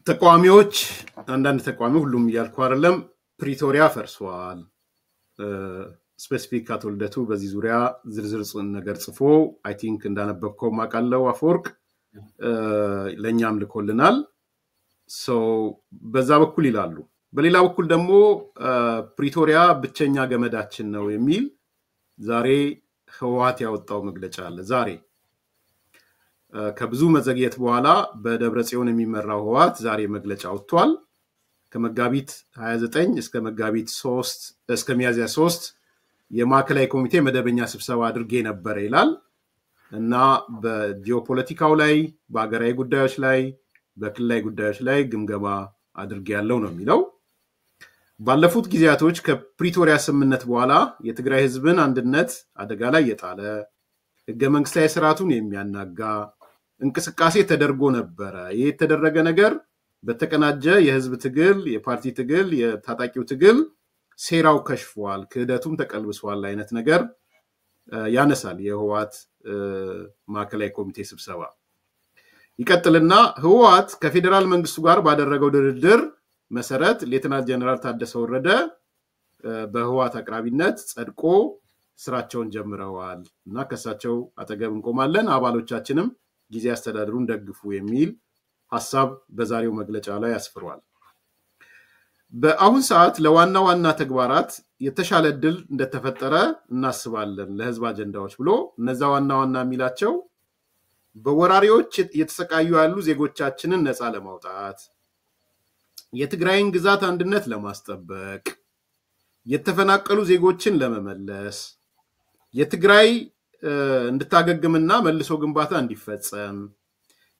ተቋሚዎች አንዳንድ ተቋሚ ሁሉም እያልኩ አይደለም ፕሪቶሪያ ፈርሷል ስፔሲፊክ አቶልደቱ በዚህ ዙሪያ ዝርዝር ነገር ጽፎ አይ ቲንክ እንዳነበብከው ማቃለው አፈወርቅ ለኛም ልኮልናል ሶ በዛ በኩል ይላሉ በሌላ በኩል ደግሞ ፕሪቶሪያ ብቸኛ ገመዳችን ነው የሚል ዛሬ ህወሓት ያወጣው መግለጫ አለ ዛሬ ከብዙ መዘግየት በኋላ በደብረ ጽዮን የሚመራው ህወሓት ዛሬ መግለጫ ወጥቷል ከመጋቢት 29 እስከ መጋቢት 3 እስከ ሚያዝያ 3 የማዕከላዊ ኮሚቴ መደበኛ ስብሰባ አድርጌ ነበር ይላል እና በጂኦፖለቲካው ላይ በአገራዊ ጉዳዮች ላይ በክልላዊ ጉዳዮች ላይ ግምገማ አድርጌ ያለው ነው የሚለው ባለፉት ጊዜያቶች ከፕሪቶሪያ ስምምነት በኋላ የትግራይ ህዝብን አንድነት አደጋ ላይ የጣለ ህገ መንግስታዊ ስርዓቱን የሚያናጋ እንቅስቃሴ ተደርጎ ነበር ይሄ የተደረገ ነገር በተቀናጀ የህዝብ ትግል የፓርቲ ትግል የታጣቂው ትግል ሴራው ከሽፏል ክህደቱም ተቀልብሷል አይነት ነገር ያነሳል የህወሓት ማዕከላዊ ኮሚቴ ስብሰባ ይቀጥልና ህወሓት ከፌደራል መንግስቱ ጋር ባደረገው ድርድር መሰረት ሌተናል ጀነራል ታደሰ ወረደ በህወሓት አቅራቢነት ጸድቆ ስራቸውን ጀምረዋል እና ከሳቸው አጠገብ እንቆማለን አባሎቻችንም ጊዜ አስተዳደሩን ደግፉ የሚል ሐሳብ በዛሬው መግለጫ ላይ ያስፈራል በአሁን ሰዓት ለዋና ዋና ተግባራት የተሻለ ድል እንደተፈጠረ እናስባለን ለህዝብ አጀንዳዎች ብሎ እነዛ ዋና ዋና የሚላቸው በወራሪዎች የተሰቃዩ ያሉ ዜጎቻችንን ነፃ ለማውጣት የትግራይን ግዛት አንድነት ለማስጠበቅ የተፈናቀሉ ዜጎችን ለመመለስ የትግራይ እንድታገግምና መልሶ ግንባታ እንዲፈጸም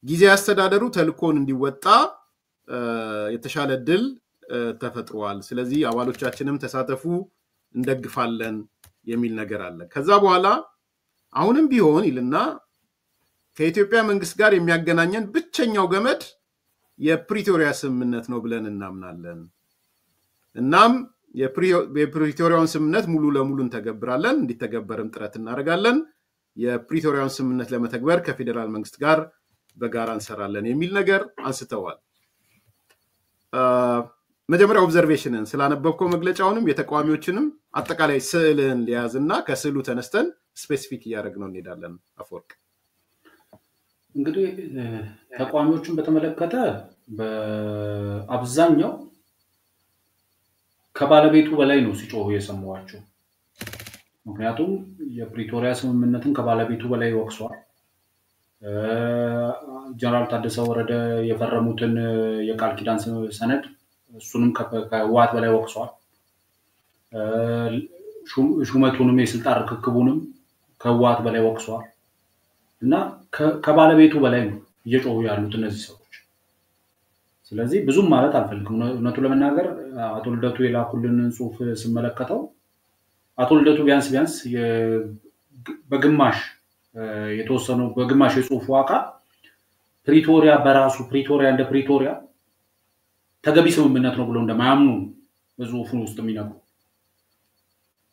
ጊዜ አስተዳደሩ ተልኮን እንዲወጣ የተሻለ ድል ተፈጥሯል ስለዚህ አባሎቻችንም ተሳተፉ እንደግፋለን የሚል ነገር አለ ከዛ በኋላ አሁንም ቢሆን ይልና ከኢትዮጵያ መንግስት ጋር የሚያገናኘን ብቸኛው ገመድ የፕሪቶሪያ ስምምነት ነው ብለን እናምናለን እናም የፕሪቶሪያውን ስምምነት ሙሉ ለሙሉ እንተገብራለን እንዲተገበርም ጥረት እናደርጋለን የፕሪቶሪያውን ስምምነት ለመተግበር ከፌደራል መንግስት ጋር በጋራ እንሰራለን የሚል ነገር አንስተዋል መጀመሪያ ኦብዘርቬሽንን ስላነበብከው መግለጫውንም የተቋሚዎችንም አጠቃላይ ስዕልን ሊያዝና ከስዕሉ ተነስተን ስፔሲፊክ ያደርግነው እንሄዳለን አፈወርቅ እንግዲህ ተቋሚዎችን በተመለከተ በአብዛኛው ከባለቤቱ በላይ ነው ሲጮሁ የሰማዋቸው ምክንያቱም የፕሪቶሪያ ስምምነትን ከባለቤቱ በላይ ወቅሷል ጀነራል ታደሰ ወረደ የፈረሙትን የቃል ኪዳን ሰነድ እሱንም ከህወሓት በላይ ወቅሷል ሹመቱንም የስልጣን ርክክቡንም ከህወሓት በላይ ወቅሷል እና ከባለቤቱ በላይ ነው እየጮሁ ያሉት እነዚህ ሰዎች ስለዚህ ብዙም ማለት አልፈልግም እውነቱ ለመናገር አቶ ልደቱ የላኩልን ጽሁፍ ስመለከተው አቶ ልደቱ ቢያንስ በግማሽ የተወሰኑ በግማሽ የጽሁፉ አካል ፕሪቶሪያ በራሱ ፕሪቶሪያ እንደ ፕሪቶሪያ ተገቢ ስምምነት ነው ብሎ እንደማያምኑ በጽሁፉ ውስጥ የሚነግሩ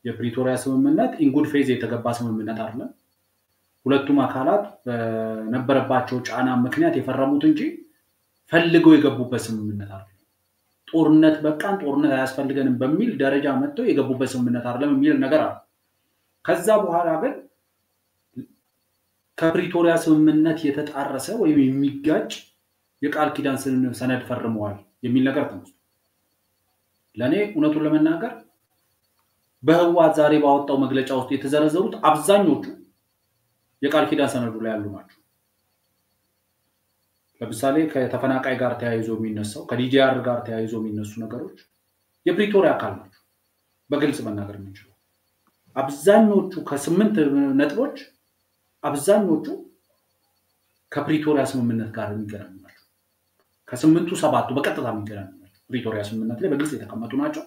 የፕሪቶሪያ ስምምነት ኢንጉድ ፌዝ የተገባ ስምምነት አይደለም ሁለቱም አካላት በነበረባቸው ጫና ምክንያት የፈረሙት እንጂ ፈልገው የገቡበት ስምምነት አይደለም ጦርነት በቃን ጦርነት አያስፈልገንም በሚል ደረጃ መጥተው የገቡበት ስምምነት አይደለም የሚል ነገር አለ ከዛ በኋላ ግን ከፕሪቶሪያ ስምምነት የተጣረሰ ወይም የሚጋጭ የቃል ኪዳን ሰነድ ፈርመዋል የሚል ነገር ተነስቶ ለኔ እውነቱን ለመናገር በህወሓት ዛሬ ባወጣው መግለጫ ውስጥ የተዘረዘሩት አብዛኞቹ የቃል ኪዳን ሰነዱ ላይ ያሉ ናቸው ለምሳሌ ከተፈናቃይ ጋር ተያይዞ የሚነሳው ከዲጂአር ጋር ተያይዞ የሚነሱ ነገሮች የፕሪቶሪያ አካል ናቸው በግልጽ መናገር እንችላለን አብዛኞቹ ከ8 ነጥቦች አብዛኞቹ ከፕሪቶሪያ ስምምነት ጋር የሚገናኙ ናቸው ከ8ቱ 7ቱ በቀጥታ የሚገናኙ ናቸው ፕሪቶሪያ ስምምነት ላይ በግልጽ የተቀመጡ ናቸው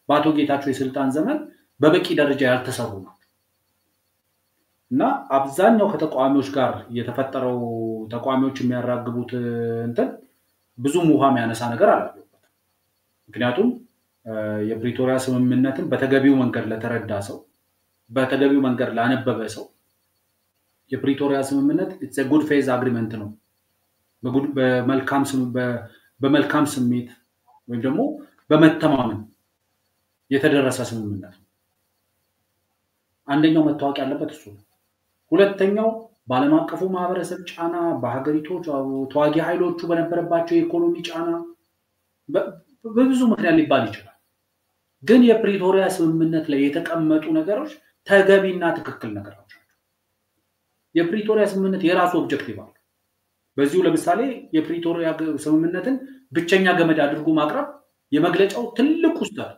በአቶ ጌታቸው የስልጣን ዘመን በበቂ ደረጃ ያልተሰሩ ናቸው እና አብዛኛው ከተቋሚዎች ጋር የተፈጠረው ተቋሚዎች የሚያራግቡት እንትን ብዙ ሙሃም ያነሳ ነገር አላየሁበት ምክንያቱም የፕሪቶሪያ ስምምነትን በተገቢው መንገድ ለተረዳ ሰው በተገቢው መንገድ ላነበበ ሰው የፕሪቶሪያ ስምምነት it's a good phase agreement ነው በመልካም በመልካም ስሜት ወይም ደግሞ በመተማመን የተደረሰ ስምምነት ነው። አንደኛው መታወቅ ያለበት እሱ ነው። ሁለተኛው በዓለም አቀፉ ማህበረሰብ ጫና በሀገሪቱ ተዋጊ ኃይሎቹ በነበረባቸው የኢኮኖሚ ጫና በብዙ ምክንያት ሊባል ይችላል። ግን የፕሪቶሪያ ስምምነት ላይ የተቀመጡ ነገሮች ተገቢና ትክክል ነገሮች ናቸው። የፕሪቶሪያ ስምምነት የራሱ ኦብጀክቲቭ አለው። በዚሁ ለምሳሌ የፕሪቶሪያ ስምምነትን ብቸኛ ገመድ አድርጎ ማቅረብ የመግለጫው ትልቁ ስህተት።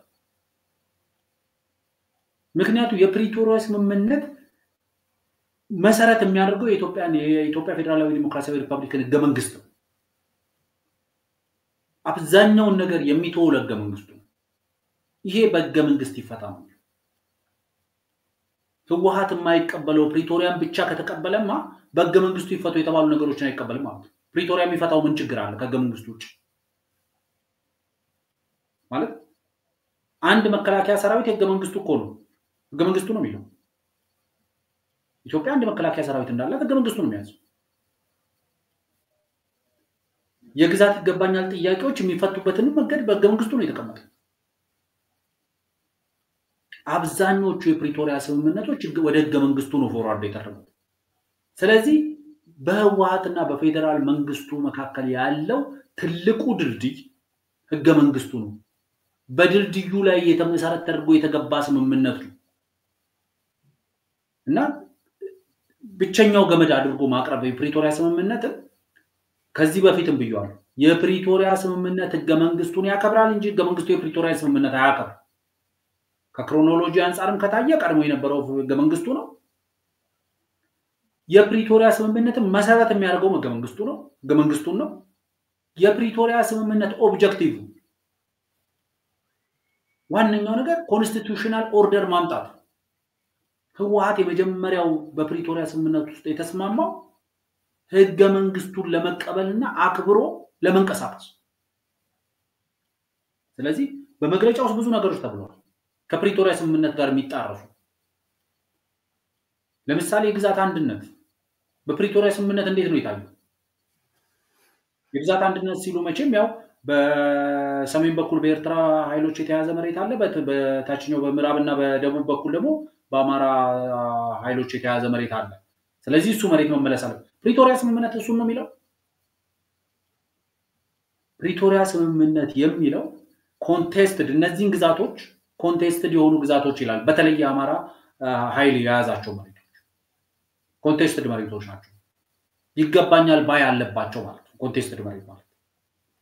ምክንያቱም የፕሪቶሪያ ስምምነት መሰረት የሚያደርገው የኢትዮጵያ ፌደራላዊ ዲሞክራሲያዊ ሪፐብሊክን ህገ መንግስት ነው። አብዛኛውን ነገር የሚተወው ለህገ መንግስቱ ነው። ይሄ በህገ መንግስት ይፈታ ነው። ህወሓት የማይቀበለው ፕሪቶሪያን ብቻ ከተቀበለማ በህገ መንግስቱ ይፈቱ የተባሉ ነገሮችን አይቀበልም ማለት ነው። ፕሪቶሪያ የሚፈታው ምን ችግር አለ ከህገ መንግስቱ ውጭ? ማለት አንድ መከላከያ ሰራዊት ህገ መንግስቱ እኮ ነው። ህገ መንግስቱ ነው የሚለው። ኢትዮጵያ አንድ መከላከያ ሰራዊት እንዳለ ህገ መንግስቱ ነው የሚያዘው። የግዛት ይገባኛል ጥያቄዎች የሚፈቱበትን መንገድ በህገ መንግስቱ ነው የተቀመጠው። አብዛኞቹ የፕሪቶሪያ ስምምነቶች ወደ ህገ መንግስቱ ነው ፎርዋርድ የተደረጉት። ስለዚህ በህወሓትና በፌደራል መንግስቱ መካከል ያለው ትልቁ ድልድይ ህገ መንግስቱ ነው። በድልድዩ ላይ የተመሰረተ ተደርጎ የተገባ ስምምነት ነው እና ብቸኛው ገመድ አድርጎ ማቅረብ የፕሪቶሪያ ስምምነት ከዚህ በፊትም ብየዋለሁ። የፕሪቶሪያ ስምምነት ህገ መንግስቱን ያከብራል እንጂ ህገ መንግስቱ የፕሪቶሪያ ስምምነት አያከብርም። ከክሮኖሎጂ አንፃርም ከታየ ቀድሞ የነበረው ህገ መንግስቱ ነው። የፕሪቶሪያ ስምምነትን መሰረት የሚያደርገው ህገ መንግስቱ ነው። ህገ መንግስቱን ነው። የፕሪቶሪያ ስምምነት ኦብጀክቲቭ ዋነኛው ነገር ኮንስቲቱሽናል ኦርደር ማምጣት። ህወሓት የመጀመሪያው በፕሪቶሪያ ስምምነት ውስጥ የተስማማው ህገ መንግስቱን ለመቀበልና አክብሮ ለመንቀሳቀስ። ስለዚህ በመግለጫው ውስጥ ብዙ ነገሮች ተብለዋል ከፕሪቶሪያ ስምምነት ጋር የሚጣረሱ። ለምሳሌ የግዛት አንድነት በፕሪቶሪያ ስምምነት እንዴት ነው የታየው? የግዛት አንድነት ሲሉ መቼም ያው በሰሜን በኩል በኤርትራ ኃይሎች የተያዘ መሬት አለ፣ በታችኛው በምዕራብና በደቡብ በኩል ደግሞ በአማራ ኃይሎች የተያዘ መሬት አለ። ስለዚህ እሱ መሬት መመለስ አለ። ፕሪቶሪያ ስምምነት እሱን ነው የሚለው። ፕሪቶሪያ ስምምነት የሚለው ኮንቴስትድ እነዚህን ግዛቶች ኮንቴስትድ የሆኑ ግዛቶች ይላል። በተለይ የአማራ ኃይል የያዛቸው መሬቶች ኮንቴስትድ መሬቶች ናቸው። ይገባኛል ባይ አለባቸው ማለት ነው። ኮንቴስትድ መሬት ማለት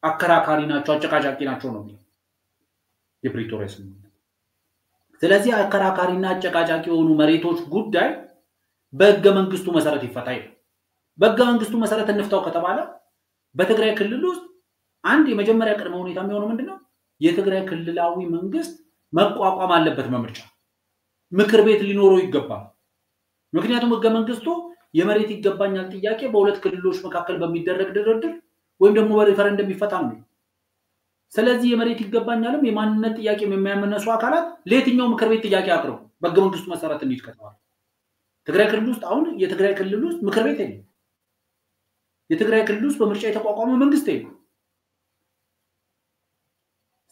አከራካሪ ናቸው፣ አጨቃጫቂ ናቸው ነው የፕሪቶሪያ ስምምነት። ስለዚህ አከራካሪና አጨቃጫቂ የሆኑ መሬቶች ጉዳይ በህገ መንግስቱ መሰረት ይፈታል። በህገ መንግስቱ መሰረት እንፍታው ከተባለ በትግራይ ክልል ውስጥ አንድ የመጀመሪያ ቅድመ ሁኔታ የሚሆነው ምንድነው? የትግራይ ክልላዊ መንግስት መቋቋም አለበት። በምርጫ ምክር ቤት ሊኖረው ይገባል። ምክንያቱም ህገ መንግስቱ የመሬት ይገባኛል ጥያቄ በሁለት ክልሎች መካከል በሚደረግ ድርድር ወይም ደግሞ በሬፈረንደም ይፈታ ነው። ስለዚህ የመሬት ይገባኛልም የማንነት ጥያቄ የሚያመነሱ አካላት ለየትኛው ምክር ቤት ጥያቄ አቅርቡ በህገ መንግስቱ መሰረት እንዲት ከተባለ ትግራይ ክልል ውስጥ አሁን የትግራይ ክልል ውስጥ ምክር ቤት የለም። የትግራይ ክልል ውስጥ በምርጫ የተቋቋመ መንግስት የለም።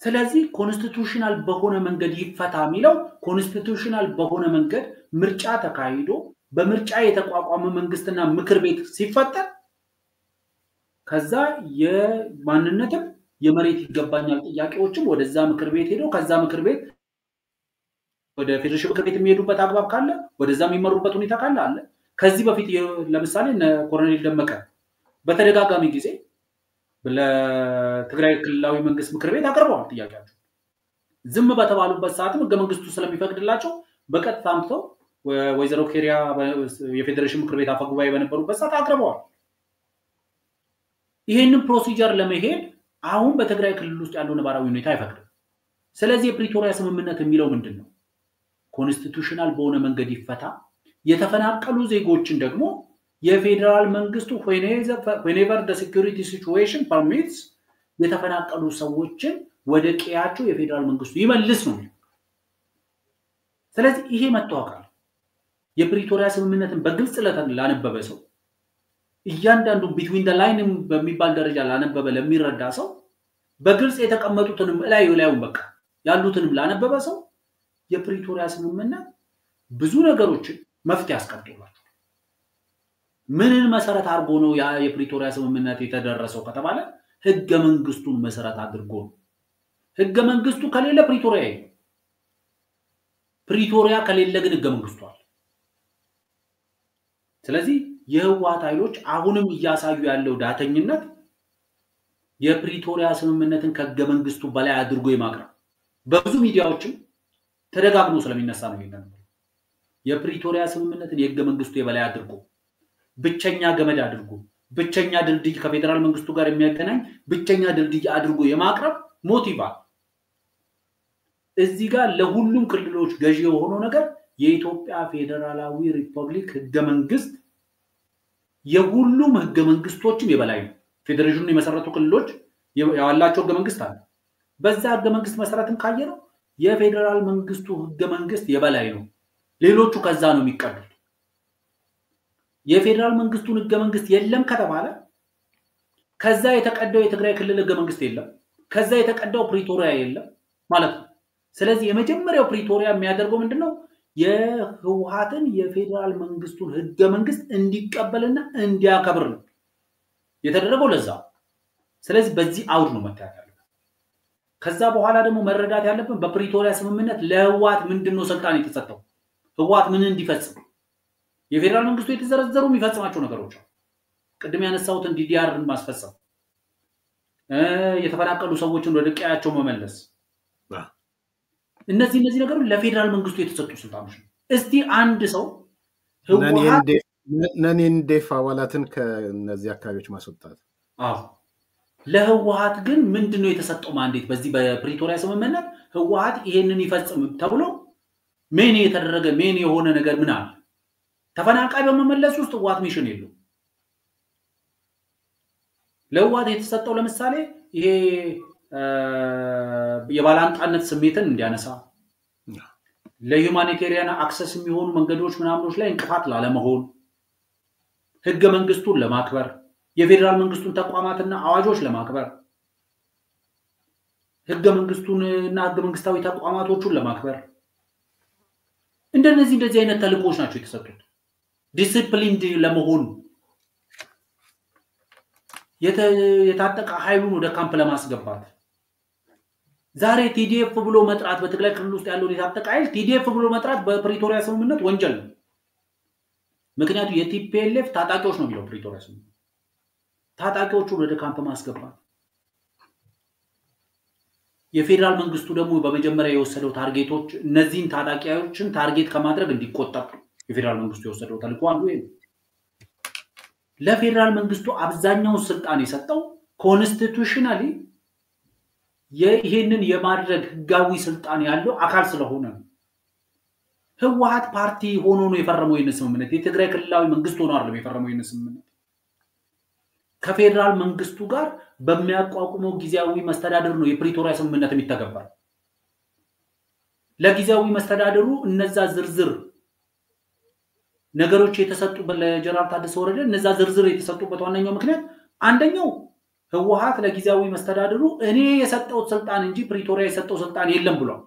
ስለዚህ ኮንስቲቱሽናል በሆነ መንገድ ይፈታ የሚለው ኮንስቲቱሽናል በሆነ መንገድ ምርጫ ተካሂዶ በምርጫ የተቋቋመ መንግስትና ምክር ቤት ሲፈጠር ከዛ የማንነትም የመሬት ይገባኛል ጥያቄዎችም ወደዛ ምክር ቤት ሄደው ከዛ ምክር ቤት ወደ ፌደሬሽን ምክር ቤት የሚሄዱበት አግባብ ካለ ወደዛ የሚመሩበት ሁኔታ ካለ አለ። ከዚህ በፊት ለምሳሌ ኮሎኔል ደመቀ በተደጋጋሚ ጊዜ ለትግራይ ክልላዊ መንግስት ምክር ቤት አቀርበዋል ጥያቄያቸው። ዝም በተባሉበት ሰዓትም ህገ መንግስቱ ስለሚፈቅድላቸው በቀጥታ አምጥተው ወይዘሮ ኬሪያ የፌደሬሽን ምክር ቤት አፈጉባኤ በነበሩበት ሰዓት አቅርበዋል። ይሄንን ፕሮሲጀር ለመሄድ አሁን በትግራይ ክልል ውስጥ ያለው ነባራዊ ሁኔታ አይፈቅድም። ስለዚህ የፕሪቶሪያ ስምምነት የሚለው ምንድነው? ኮንስቲቱሽናል በሆነ መንገድ ይፈታ፣ የተፈናቀሉ ዜጎችን ደግሞ የፌደራል መንግስቱ whenever the security situation permits የተፈናቀሉ ሰዎችን ወደ ቀያቸው የፌደራል መንግስቱ ይመልስ ነው። ስለዚህ ይሄ መተዋወቃል። የፕሪቶሪያ ስምምነትን በግልጽ ላነበበ ሰው እያንዳንዱ between the line በሚባል ደረጃ ላነበበ ለሚረዳ ሰው በግልጽ የተቀመጡትንም ላዩን በቃ ያሉትንም ላነበበ ሰው የፕሪቶሪያ ስምምነት ብዙ ነገሮችን መፍትሄ ያስቀምጣል። ምንን መሰረት አድርጎ ነው ያ የፕሪቶሪያ ስምምነት የተደረሰው ከተባለ ህገ መንግስቱን መሰረት አድርጎ ነው። ህገ መንግስቱ ከሌለ ፕሪቶሪያ ከሌለ ግን ህገ መንግስቱ አለ። ስለዚህ የህወሓት ኃይሎች አሁንም እያሳዩ ያለው ዳተኝነት የፕሪቶሪያ ስምምነትን ከህገ መንግስቱ በላይ አድርጎ የማቅረብ በብዙ ሚዲያዎችም ተደጋግሞ ስለሚነሳ ነው ይሄንን የፕሪቶሪያ ስምምነትን የህገ መንግስቱ የበላይ አድርጎ ብቸኛ ገመድ አድርጎ ብቸኛ ድልድይ ከፌደራል መንግስቱ ጋር የሚያገናኝ ብቸኛ ድልድይ አድርጎ የማቅረብ ሞቲቭ እዚህ ጋር ለሁሉም ክልሎች ገዢ የሆነው ነገር የኢትዮጵያ ፌደራላዊ ሪፐብሊክ ህገ መንግስት የሁሉም ህገ መንግስቶችም የበላይ ነው። ፌደሬሽኑን የመሰረቱ ክልሎች ያላቸው ህገ መንግስት አለ። በዛ ህገ መንግስት መሰረትም ካየነው የፌደራል መንግስቱ ህገ መንግስት የበላይ ነው። ሌሎቹ ከዛ ነው የሚቀዱት። የፌደራል መንግስቱን ህገ መንግስት የለም ከተባለ ከዛ የተቀዳው የትግራይ ክልል ህገ መንግስት የለም፣ ከዛ የተቀዳው ፕሪቶሪያ የለም ማለት ነው። ስለዚህ የመጀመሪያው ፕሪቶሪያ የሚያደርገው ምንድነው? የህወሓትን የፌደራል መንግስቱን ህገ መንግስት እንዲቀበልና እንዲያከብር ነው የተደረገው ለዛ። ስለዚህ በዚህ አውድ ነው መታየት ያለበት። ከዛ በኋላ ደግሞ መረዳት ያለብን በፕሪቶሪያ ስምምነት ለህወሓት ምንድነው ስልጣን የተሰጠው? ህወሓት ምን እንዲፈጽም የፌደራል መንግስቱ የተዘረዘሩ የሚፈጽማቸው ነገሮች አሉ። ቅድም ያነሳሁትን ዲዲአርን ማስፈጸም፣ የተፈናቀሉ ሰዎችን ወደ ቀያቸው መመለስ፣ እነዚህ ነገሮች ለፌደራል መንግስቱ የተሰጡ ስልጣኖች ነው። እስቲ አንድ ሰው ህወሓት ነኔንዴፍ አባላትን ከነዚህ አካባቢዎች ማስወጣት ለህወሓት ግን ምንድነው የተሰጠው ማንዴት? በዚህ በፕሪቶሪያ ስምምነት ህወሓት ይሄንን ይፈጽም ተብሎ ምን የተደረገ ምን የሆነ ነገር ምን አለ? ተፈናቃይ በመመለስ ውስጥ ህወሓት ሚሽን የለው። ለህወሓት የተሰጠው ለምሳሌ ይሄ የባላንጣነት ስሜትን እንዲያነሳ ለሁማኒቴሪያን አክሰስ የሚሆኑ መንገዶች ምናምኖች ላይ እንቅፋት ላለመሆን ህገ መንግስቱን ለማክበር የፌደራል መንግስቱን ተቋማትና አዋጆች ለማክበር ህገ መንግስቱንና ህገ መንግስታዊ ተቋማቶቹን ለማክበር እንደዚህ አይነት ተልእኮች ናቸው የተሰጡት። ዲሲፕሊንድ ለመሆን የታጠቀ ኃይሉን ወደ ካምፕ ለማስገባት ዛሬ ቲዲኤፍ ብሎ መጥራት በትግራይ ክልል ውስጥ ያለው የታጠቀ ኃይል ቲዲኤፍ ብሎ መጥራት በፕሪቶሪያ ስምምነት ወንጀል ነው። ምክንያቱም የቲፒኤልኤፍ ታጣቂዎች ነው የሚለው ፕሪቶሪያ ስምምነት። ታጣቂዎቹን ወደ ካምፕ ማስገባት የፌደራል መንግስቱ ደግሞ በመጀመሪያ የወሰደው ታርጌቶች እነዚህን ታጣቂዎችን ታርጌት ከማድረግ እንዲቆጠብ የፌደራል መንግስቱ የወሰደው ተልእኮ አንዱ ይሄ ነው። ለፌደራል መንግስቱ አብዛኛው ስልጣን የሰጠው ኮንስቲቱሽናሊ ይሄንን የማድረግ ህጋዊ ስልጣን ያለው አካል ስለሆነ ነው። ህወሓት ፓርቲ ሆኖ ነው የፈረመው ይሄን ስምምነት። የትግራይ ክልላዊ መንግስት ሆኖ አይደለም የፈረመው ይሄን ስምምነት። ከፌደራል መንግስቱ ጋር በሚያቋቁመው ጊዜያዊ መስተዳድር ነው የፕሪቶሪያ ስምምነት የሚተገበር። ለጊዜያዊ መስተዳድሩ እነዛ ዝርዝር ነገሮች የተሰጡበት ለጀነራል ታደሰ ወረደ እነዛ ዝርዝር የተሰጡበት ዋነኛው ምክንያት አንደኛው ህወሓት ለጊዜያዊ መስተዳድሩ እኔ የሰጠው ስልጣን እንጂ ፕሪቶሪያ የሰጠው ስልጣን የለም ብሏል።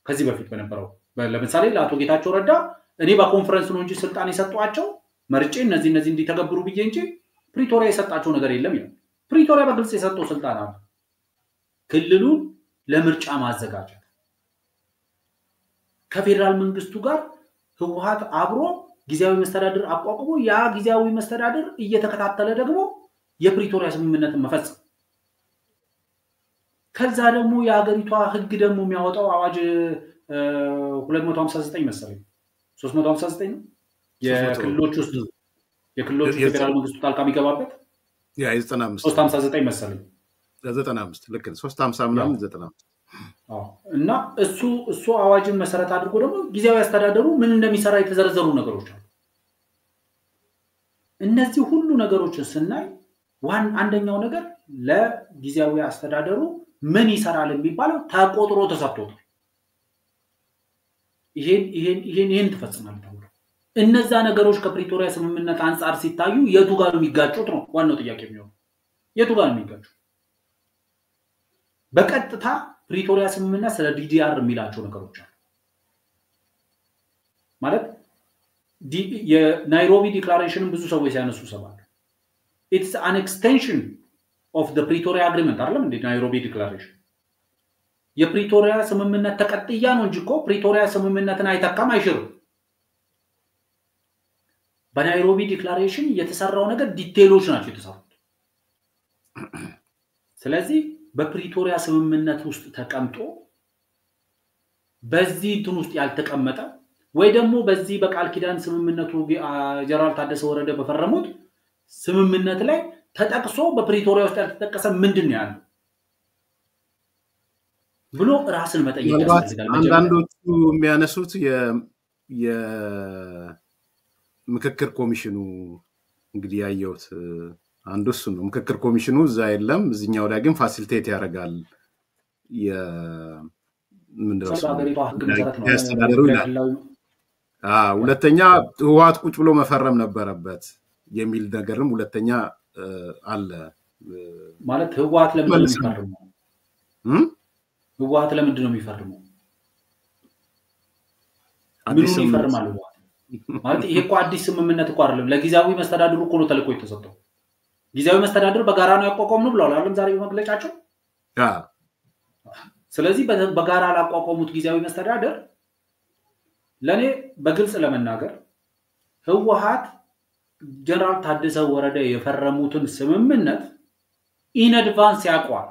ከዚህ በፊት በነበረው ለምሳሌ ለአቶ ጌታቸው ረዳ እኔ በኮንፈረንስ ነው እንጂ ስልጣን የሰጧቸው መርጬ እነዚህ እንዲተገብሩ ብዬ እንጂ ፕሪቶሪያ የሰጣቸው ነገር የለም ይላል። ፕሪቶሪያ በግልጽ የሰጠው ስልጣን አለ። ክልሉን ለምርጫ ማዘጋጀት ከፌደራል መንግስቱ ጋር ህወሓት አብሮ ጊዜያዊ መስተዳድር አቋቁሞ ያ ጊዜያዊ መስተዳድር እየተከታተለ ደግሞ የፕሪቶሪያ ስምምነትን መፈጸም። ከዛ ደግሞ የሀገሪቷ ህግ ደግሞ የሚያወጣው አዋጅ 259 መሰለኝ 359 ነው የክልሎች ውስጥ የክልሎች ፌደራል መንግስቱ ጣልቃ የሚገባበት ያ 95 359 መሰለኝ 95 ልክ ነው 350 ምናምን 95 እና እሱ አዋጅን መሰረት አድርጎ ደግሞ ጊዜያዊ አስተዳደሩ ምን እንደሚሰራ የተዘረዘሩ ነገሮች አሉ። እነዚህ ሁሉ ነገሮችን ስናይ አንደኛው ነገር ለጊዜያዊ አስተዳደሩ ምን ይሰራል የሚባለው ተቆጥሮ ተሰጥቶታል። ይሄን ተፈጽሟል ተብሎ እነዛ ነገሮች ከፕሪቶሪያ ስምምነት አንፃር ሲታዩ የቱ ጋር የሚጋጩት ነው ዋናው ጥያቄ የሚሆነው። የቱ ጋር የሚጋጩት በቀጥታ ፕሪቶሪያ ስምምነት ስለ ዲዲአር የሚላቸው ነገሮች አሉ ማለት የናይሮቢ ዲክላሬሽን ብዙ ሰዎች ያነሱ ሰባል it's an extension of the Pretoria agreement አይደለም እንዴ ናይሮቢ ዲክላሬሽን የፕሪቶሪያ ስምምነት ተቀጥያ ነው እንጂ እኮ ፕሪቶሪያ ስምምነትን አይተካም አይሽርም በናይሮቢ ዲክላሬሽን የተሰራው ነገር ዲቴይሎች ናቸው የተሰሩት ስለዚህ በፕሪቶሪያ ስምምነት ውስጥ ተቀምጦ በዚህ እንትን ውስጥ ያልተቀመጠ ወይ ደግሞ በዚህ በቃል ኪዳን ስምምነቱ ጀነራል ታደሰ ወረደ በፈረሙት ስምምነት ላይ ተጠቅሶ በፕሪቶሪያ ውስጥ ያልተጠቀሰ ምንድነው ያለው ብሎ ራስን መጠየቅ ያስፈልጋል አንዳንዶቹ የሚያነሱት የምክክር ኮሚሽኑ እንግዲህ ያየውት አንዱ እሱ ነው ምክክር ኮሚሽኑ እዛ የለም እዚህኛው ላይ ግን ፋሲሊቴት ያደርጋል ምንድነው ያስተዳደሩ ይላል ሁለተኛ ህወሓት ቁጭ ብሎ መፈረም ነበረበት የሚል ነገርም ሁለተኛ አለ ማለት ህወሓት ለምን የሚፈርመው ህወሓት ለምን ነው የሚፈርመው አዲስ ይፈርማል ህወሓት ማለት ይሄ እኮ አዲስ ስምምነት እኮ አይደለም ለጊዜያዊ መስተዳድሩ እኮ ነው ተልኮ የተሰጠው ጊዜያዊ መስተዳድር በጋራ ነው ያቋቋም ነው ብለዋል አይደል ዛሬ በመግለጫቸው ስለዚህ በጋራ ያቋቋሙት ጊዜያዊ መስተዳድር ለኔ በግልጽ ለመናገር ህወሓት ጀነራል ታደሰ ወረደ የፈረሙትን ስምምነት ኢን አድቫንስ ያቋል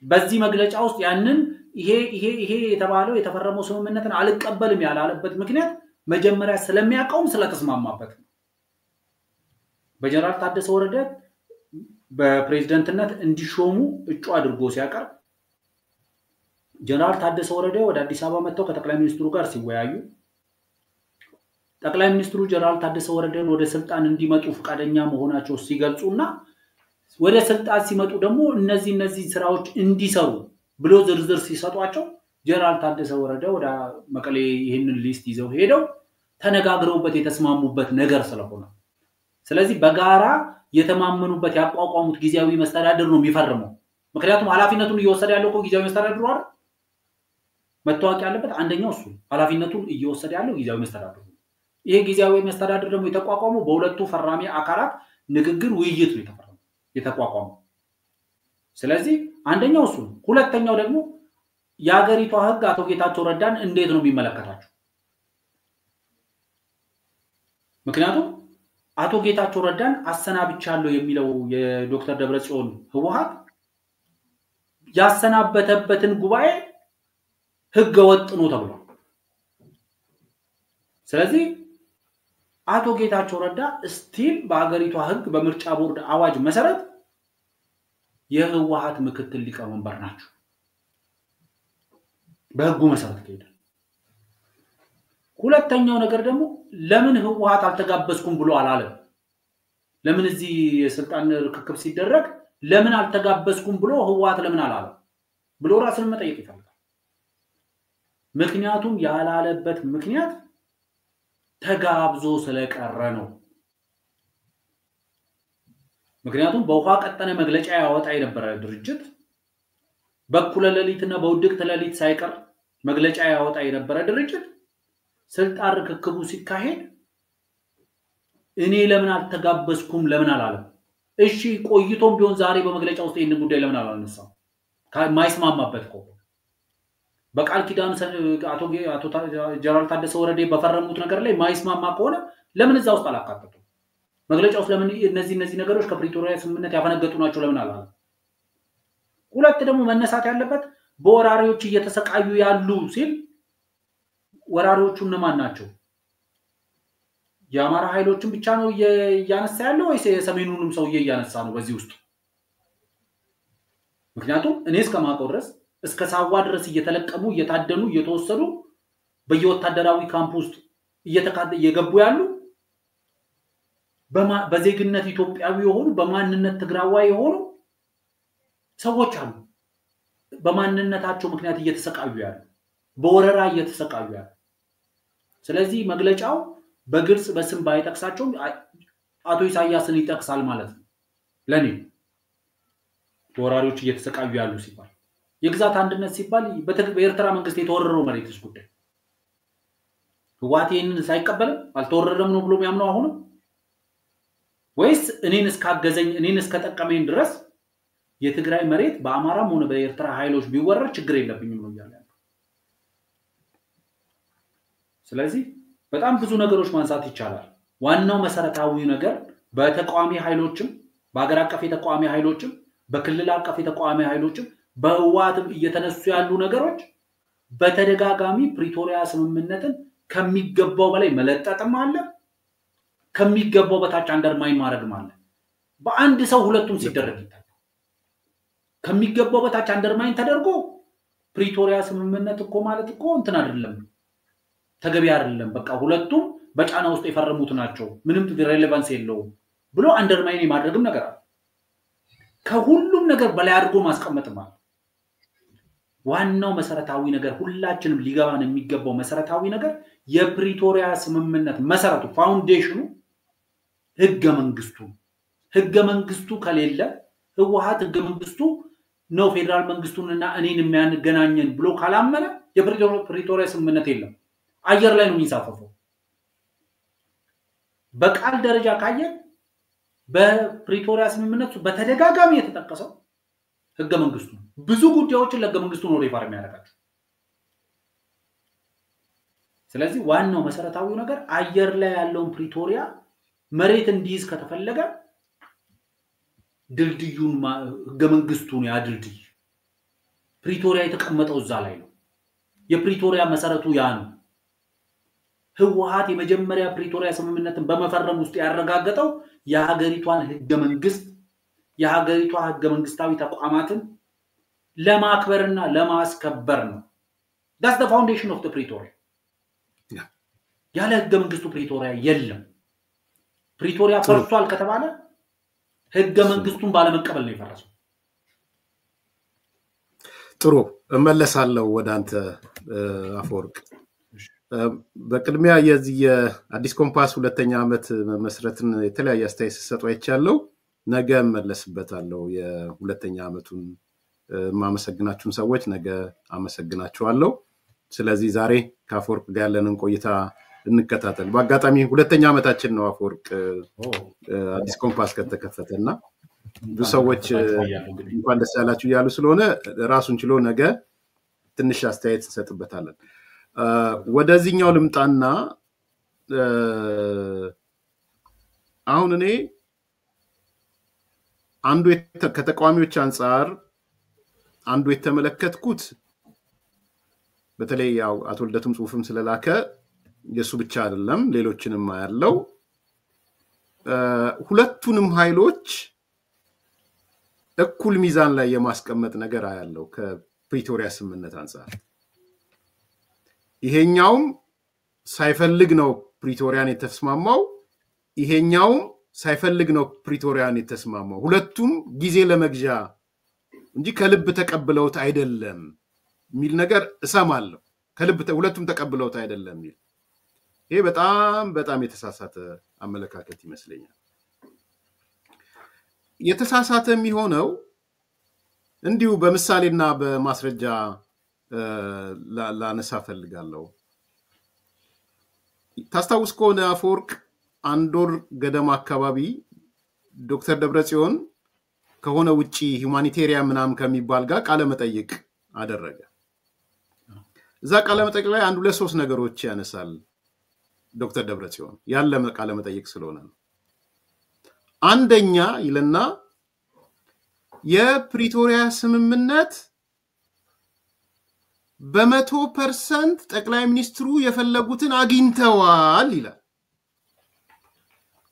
በዚህ መግለጫ ውስጥ ያንን ይሄ የተባለው የተፈረመው ስምምነትን አልቀበልም ያላለበት ምክንያት መጀመሪያ ስለሚያቀውም ስለተስማማበት በጀነራል ታደሰ ወረደ በፕሬዝዳንትነት እንዲሾሙ እጩ አድርጎ ሲያቀርብ ጀነራል ታደሰ ወረደ ወደ አዲስ አበባ መጥተው ከጠቅላይ ሚኒስትሩ ጋር ሲወያዩ ጠቅላይ ሚኒስትሩ ጀነራል ታደሰ ወረደን ወደ ስልጣን እንዲመጡ ፈቃደኛ መሆናቸው ሲገልጹና ወደ ስልጣን ሲመጡ ደግሞ እነዚህ ስራዎች እንዲሰሩ ብሎ ዝርዝር ሲሰጧቸው ጀነራል ታደሰ ወረደ ወደ መቀሌ ይሄንን ሊስት ይዘው ሄደው ተነጋግረውበት የተስማሙበት ነገር ስለሆነ ስለዚህ በጋራ የተማመኑበት ያቋቋሙት ጊዜያዊ መስተዳድር ነው የሚፈርመው ምክንያቱም ኃላፊነቱን እየወሰደ ያለው እኮ ጊዜያዊ መስተዳድሩ አይደል መታወቅ ያለበት አንደኛው እሱ ኃላፊነቱን እየወሰደ ያለው ጊዜያዊ መስተዳድሩ ይሄ ጊዜያዊ መስተዳድር ደግሞ የተቋቋመው በሁለቱ ፈራሚ አካላት ንግግር ውይይት ነው የተቋቋመው ስለዚህ አንደኛው እሱ ሁለተኛው ደግሞ የሀገሪቷ ህግ አቶ ጌታቸው ረዳን እንዴት ነው የሚመለከታቸው ምክንያቱም አቶ ጌታቸው ረዳን አሰናብቻለሁ የሚለው የዶክተር ደብረጽዮን ህወሓት ያሰናበተበትን ጉባኤ ህገ ወጥ ነው ተብሏል ስለዚህ አቶ ጌታቸው ረዳ ስቲል በአገሪቷ ህግ በምርጫ ቦርድ አዋጅ መሰረት የህወሓት ምክትል ሊቀመንበር ናቸው በህጉ መሰረት ከሄደ ሁለተኛው ነገር ደግሞ ለምን ህወሓት አልተጋበዝኩም ብሎ አላለም ለምን እዚህ የስልጣን ርክክብ ሲደረግ ለምን አልተጋበዝኩም ብሎ ህወሓት ለምን አላለም ብሎ ራስን መጠየቅ ይፈልጋል ምክንያቱም ያላለበት ምክንያት ተጋብዞ ስለቀረ ነው ምክንያቱም በውሃ ቀጠነ መግለጫ ያወጣ የነበረ ድርጅት በኩለ ሌሊትና በውድቅት ሌሊት ሳይቀር መግለጫ ያወጣ የነበረ ድርጅት ስልጣን ርክክቡ ሲካሄድ እኔ ለምን አልተጋበዝኩም ለምን አላለም እሺ ቆይቶም ቢሆን ዛሬ በመግለጫ ውስጥ ይሄን ጉዳይ ለምን አላነሳው ማይስማማበት እኮ በቃል ኪዳን አቶ ጀነራል ታደሰ ወረደ በፈረሙት ነገር ላይ ማይስማማ ከሆነ ለምን እዛው ውስጥ አላካተቱም መግለጫው ለምን እነዚህ ነገሮች ከፕሪቶሪያ ስምምነት ያፈነገጡ ናቸው ለምን አላለም ሁለት ደግሞ መነሳት ያለበት በወራሪዎች እየተሰቃዩ ያሉ ሲል ወራሪዎቹ እነማን ናቸው የአማራ ኃይሎችን ብቻ ነው ያነሳ ያለው ወይስ የሰሜኑንም ሰውዬ ያነሳ ነው በዚህ ውስጥ ምክንያቱም እኔ እስከማውቀው ድረስ እስከ ሳዋ ድረስ እየተለቀሙ እየታደኑ እየተወሰዱ በየወታደራዊ ካምፕ ውስጥ እየገቡ ያሉ በዜግነት ኢትዮጵያዊ የሆኑ በማንነት ትግራዋይ የሆኑ ሰዎች አሉ በማንነታቸው ምክንያት እየተሰቃዩ ያሉ በወረራ እየተሰቃዩ ያሉ ስለዚህ መግለጫው በግልጽ በስም ባይጠቅሳቸው አቶ ኢሳያስን ይጠቅሳል ማለት ነው ለኔ ወራሪዎች እየተሰቃዩ ያሉ ሲባል የግዛት አንድነት ሲባል በኤርትራ መንግስት የተወረረው መሬትስ ጉዳይ ህዋቴን ሳይቀበልም አልተወረረም ነው ብሎ የሚያምነው አሁን ወይስ እኔን እስካገዘኝ እኔን እስከጠቀመኝ ድረስ የትግራይ መሬት በአማራም ሆነ በኤርትራ ኃይሎች ቢወረር ችግር የለብኝም ነው ያለው ስለዚህ በጣም ብዙ ነገሮች ማንሳት ይቻላል ዋናው መሰረታዊ ነገር በተቋሚ ኃይሎችም በአገር አቀፍ የተቋሚ ኃይሎችም በክልል አቀፍ የተቋሚ ኃይሎችም በህዋትም እየተነሱ ያሉ ነገሮች በተደጋጋሚ ፕሪቶሪያ ስምምነትን ከሚገባው በላይ መለጠጥም አለ ከሚገባው በታች አንደርማይን ማድረግም አለ በአንድ ሰው ሁለቱም ሲደረግ ይታያል ከሚገባው በታች አንደርማይን ተደርጎ ፕሪቶሪያ ስምምነት እኮ ማለት እኮ እንትን አይደለም ተገቢ አይደለም በቃ ሁለቱም በጫና ውስጥ የፈረሙት ናቸው ምንም ሪሌቫንስ የለውም ብሎ አንደርማይን ማድረግም ነገር አለ ከሁሉም ነገር በላይ አድርጎ ማስቀመጥ ማለት ዋናው መሰረታዊ ነገር ሁላችንም ሊገባን የሚገባው መሰረታዊ ነገር የፕሪቶሪያ ስምምነት መሰረቱ ፋውንዴሽኑ ህገ መንግስቱ ከሌለ ህወሓት ህገ መንግስቱ ነው ፌደራል መንግስቱንና እኔን የሚያገናኘን ብሎ ካላመነ የፕሪቶሪያ ስምምነት የለም አየር ላይ ነው የሚሳፈፈው በቃል ደረጃ ካየን በፕሪቶሪያ ስምምነቱ በተደጋጋሚ የተጠቀሰው ህገ መንግስቱ ብዙ ጉዳዮችን ለህገ መንግስቱ ነው ሪፈር የሚያደርጋቸው ስለዚህ ዋናው መሰረታዊ ነገር አየር ላይ ያለውን ፕሪቶሪያ መሬት እንዲይዝ ከተፈለገ ድልድዩን ህገ መንግስቱን ያድልድይ ፕሪቶሪያ የተቀመጠው እዛ ላይ ነው የፕሪቶሪያ መሰረቱ ያ ነው ህወሓት የመጀመሪያ ፕሪቶሪያ ስምምነትን በመፈረም ውስጥ ያረጋገጠው የሀገሪቷን ህገ መንግስት የሀገሪቷ ህገ መንግስታዊ ተቋማትን ለማክበርና ለማስከበር ነው that's the foundation of the Pretoria ያለ ህገ መንግስቱ ፕሪቶሪያ የለም ፕሪቶሪያ ፈርሷል ከተባለ ህገ መንግስቱን ባለመቀበል ነው የፈረሰው ጥሩ እመለሳለሁ ወደ አንተ አፈወርቅ በቅድሚያ የዚህ የአዲስ ኮምፓስ ሁለተኛ ዓመት መመስረትን የተለያየ አስተያየት ሰጥተው አይቻለው ነገ እመለስበታለሁ የሁለተኛ ዓመቱን ማመሰግናችሁን ሰዎች ነገ አመሰግናችኋለሁ ስለዚህ ዛሬ ከአፈወርቅ ጋር ያለንን ቆይታ እንከታተል በአጋጣሚ ሁለተኛ ዓመታችን ነው አፈወርቅ አዲስ ኮምፓስ ከተከፈተና ብዙ ሰዎች እንኳን ደስ ያላችሁ ያሉ ስለሆነ ራሱን ችሎ ነገ ትንሽ አስተያየት እንሰጥበታለን ወደዚህኛው ልምጣና አሁን እኔ አንዱ ከተቋሚዎች አንፃር አንዱ የተመለከትኩት በተለይ ያው አቶ ልደቱም ጽሁፍም ስለላከ የሱ ብቻ አይደለም ሌሎችንም ያለው ሁለቱንም ኃይሎች እኩል ሚዛን ላይ የማስቀመጥ ነገር አያለው ከፕሪቶሪያ ስምምነት አንፃር ይሄኛው ሳይፈልግ ነው ፕሪቶሪያን የተስማማው ይሄኛው ሳይፈልግ ነው ፕሪቶሪያን የተስማማው ሁለቱም ጊዜ ለመግዣ እንጂ ከልብ ተቀብለውት አይደለም ሚል ነገር እሰማለሁ ከልብ ሁለቱም ተቀብለውት አይደለም ሚል ይሄ በጣም የተሳሳተ አመለካከት ይመስለኛል የተሳሳተ የሚሆነው እንዲሁ በምሳሌና በማስረጃ ላነሳ ፈልጋለሁ ታስታውስ ከሆነ አፈወርቅ አንዶር ገደማ አካባቢ ዶክተር ደብረጽዮን ከሆነ ውጪ ሁማኒቴሪያን ምናምን ከሚባል ጋር ቃለ መጠይቅ አደረገ እዛ ቃለ መጠይቅ ላይ አንድ ሁለት ሶስት ነገሮች ያነሳል ዶክተር ደብረጽዮን ያለ ቃለ መጠይቅ ስለሆነ አንደኛ ይለና የፕሪቶሪያ ስምምነት በ100% ጠቅላይ ሚኒስትሩ የፈለጉትን አግኝተዋል ይላል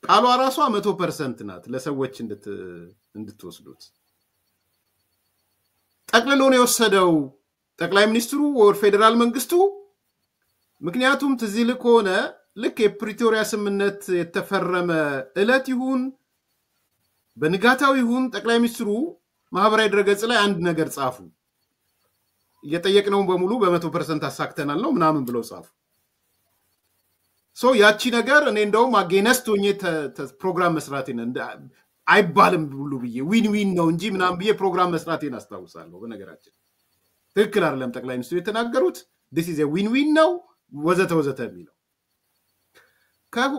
ቃሏ ራሷ 100% ናት ለሰዎች እንድትወስዱት ጠቅልሎ ነው የወሰደው ጠቅላይ ሚኒስትሩ ወር ፌደራል መንግስቱ ምክንያቱም ትዝል ከሆነ ልክ የፕሪቶሪያ ስምምነት የተፈረመ እለት ይሁን በንጋታው ይሁን ጠቅላይ ሚኒስትሩ ማህበራዊ ድረገጽ ላይ አንድ ነገር ጻፉ እየጠየቅነው በሙሉ በ100% አሳክተናል ነው ምናምን ብለው ጻፉ ሶ ያቺ ነገር እኔ እንደውም አጌነስት ሆኜ ፕሮግራም መስራት አይባልም ሁሉ ብዬ ዊን ዊን ነው እንጂ ምናምን ብዬ ፕሮግራም መስራቴን አስታውሳለሁ። በነገራችን ትክክል አይደለም ጠቅላይ ሚኒስትሩ የተናገሩት this is a win win ነው ወዘተ ወዘተ የሚለው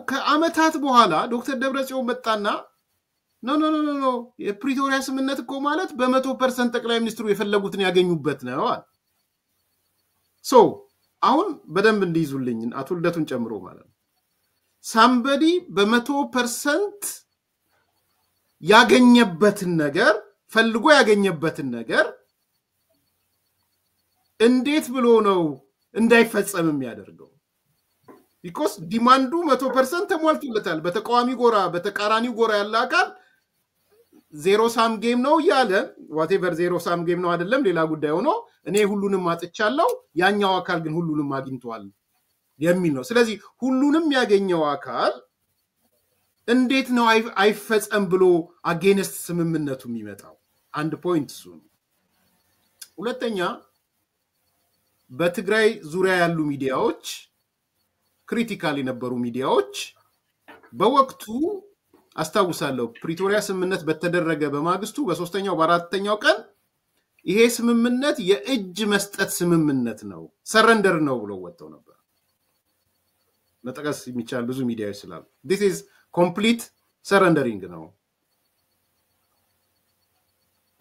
ከአመታት በኋላ ዶክተር ደብረጽዮን መጣና ኖ የፕሪቶሪያ ስምምነት እኮ ማለት በ100% ጠቅላይ ሚኒስትሩ የፈለጉትን ያገኙበት ነው አለ። ሶ አሁን በደንብ እንዲይዙልኝ አቶ ልደቱን ጨምሮ ማለት ነው somebody በ100% ያገኘበትን ነገር ፈልጎ ያገኘበትን ነገር እንዴት ብሎ ነው እንዳይፈጸም የሚያደርገው? because ዲማንዱ 100% ተሟልቶለታል። በተቃዋሚ ጎራ በተቃራኒ ጎራ ያለ አካል ዜሮ ሳም ጌም ነው ያለ whatever ዜሮ ሳም ጌም ነው አይደለም ሌላ ጉዳይ ሆኖ እኔ ሁሉንም አጥቻለሁ ያኛው አካል ግን ሁሉንም አግኝቷል የሚል ነው። ስለዚህ ሁሉንም ያገኘው አካል እንዴት ነው አይፈጸም ብሎ አጌንስት ስምምነቱ የሚመጣው? አንድ ፖይንት እሱ ነው። ሁለተኛ በትግራይ ዙሪያ ያሉ ሚዲያዎች ክሪቲካል የነበሩ ሚዲያዎች በወቅቱ አስታውሳለሁ ፕሪቶሪያ ስምምነት በተደረገ በማግስቱ በሶስተኛው በአራተኛው ቀን ይሄ ስምምነት የእጅ መስጠት ስምምነት ነው ሰረንደር ነው ብሎ ወጥተው ነበር። መጠቀስ የሚቻል ብዙ ሚዲያዎች ስላሉ this is complete surrendering ነው።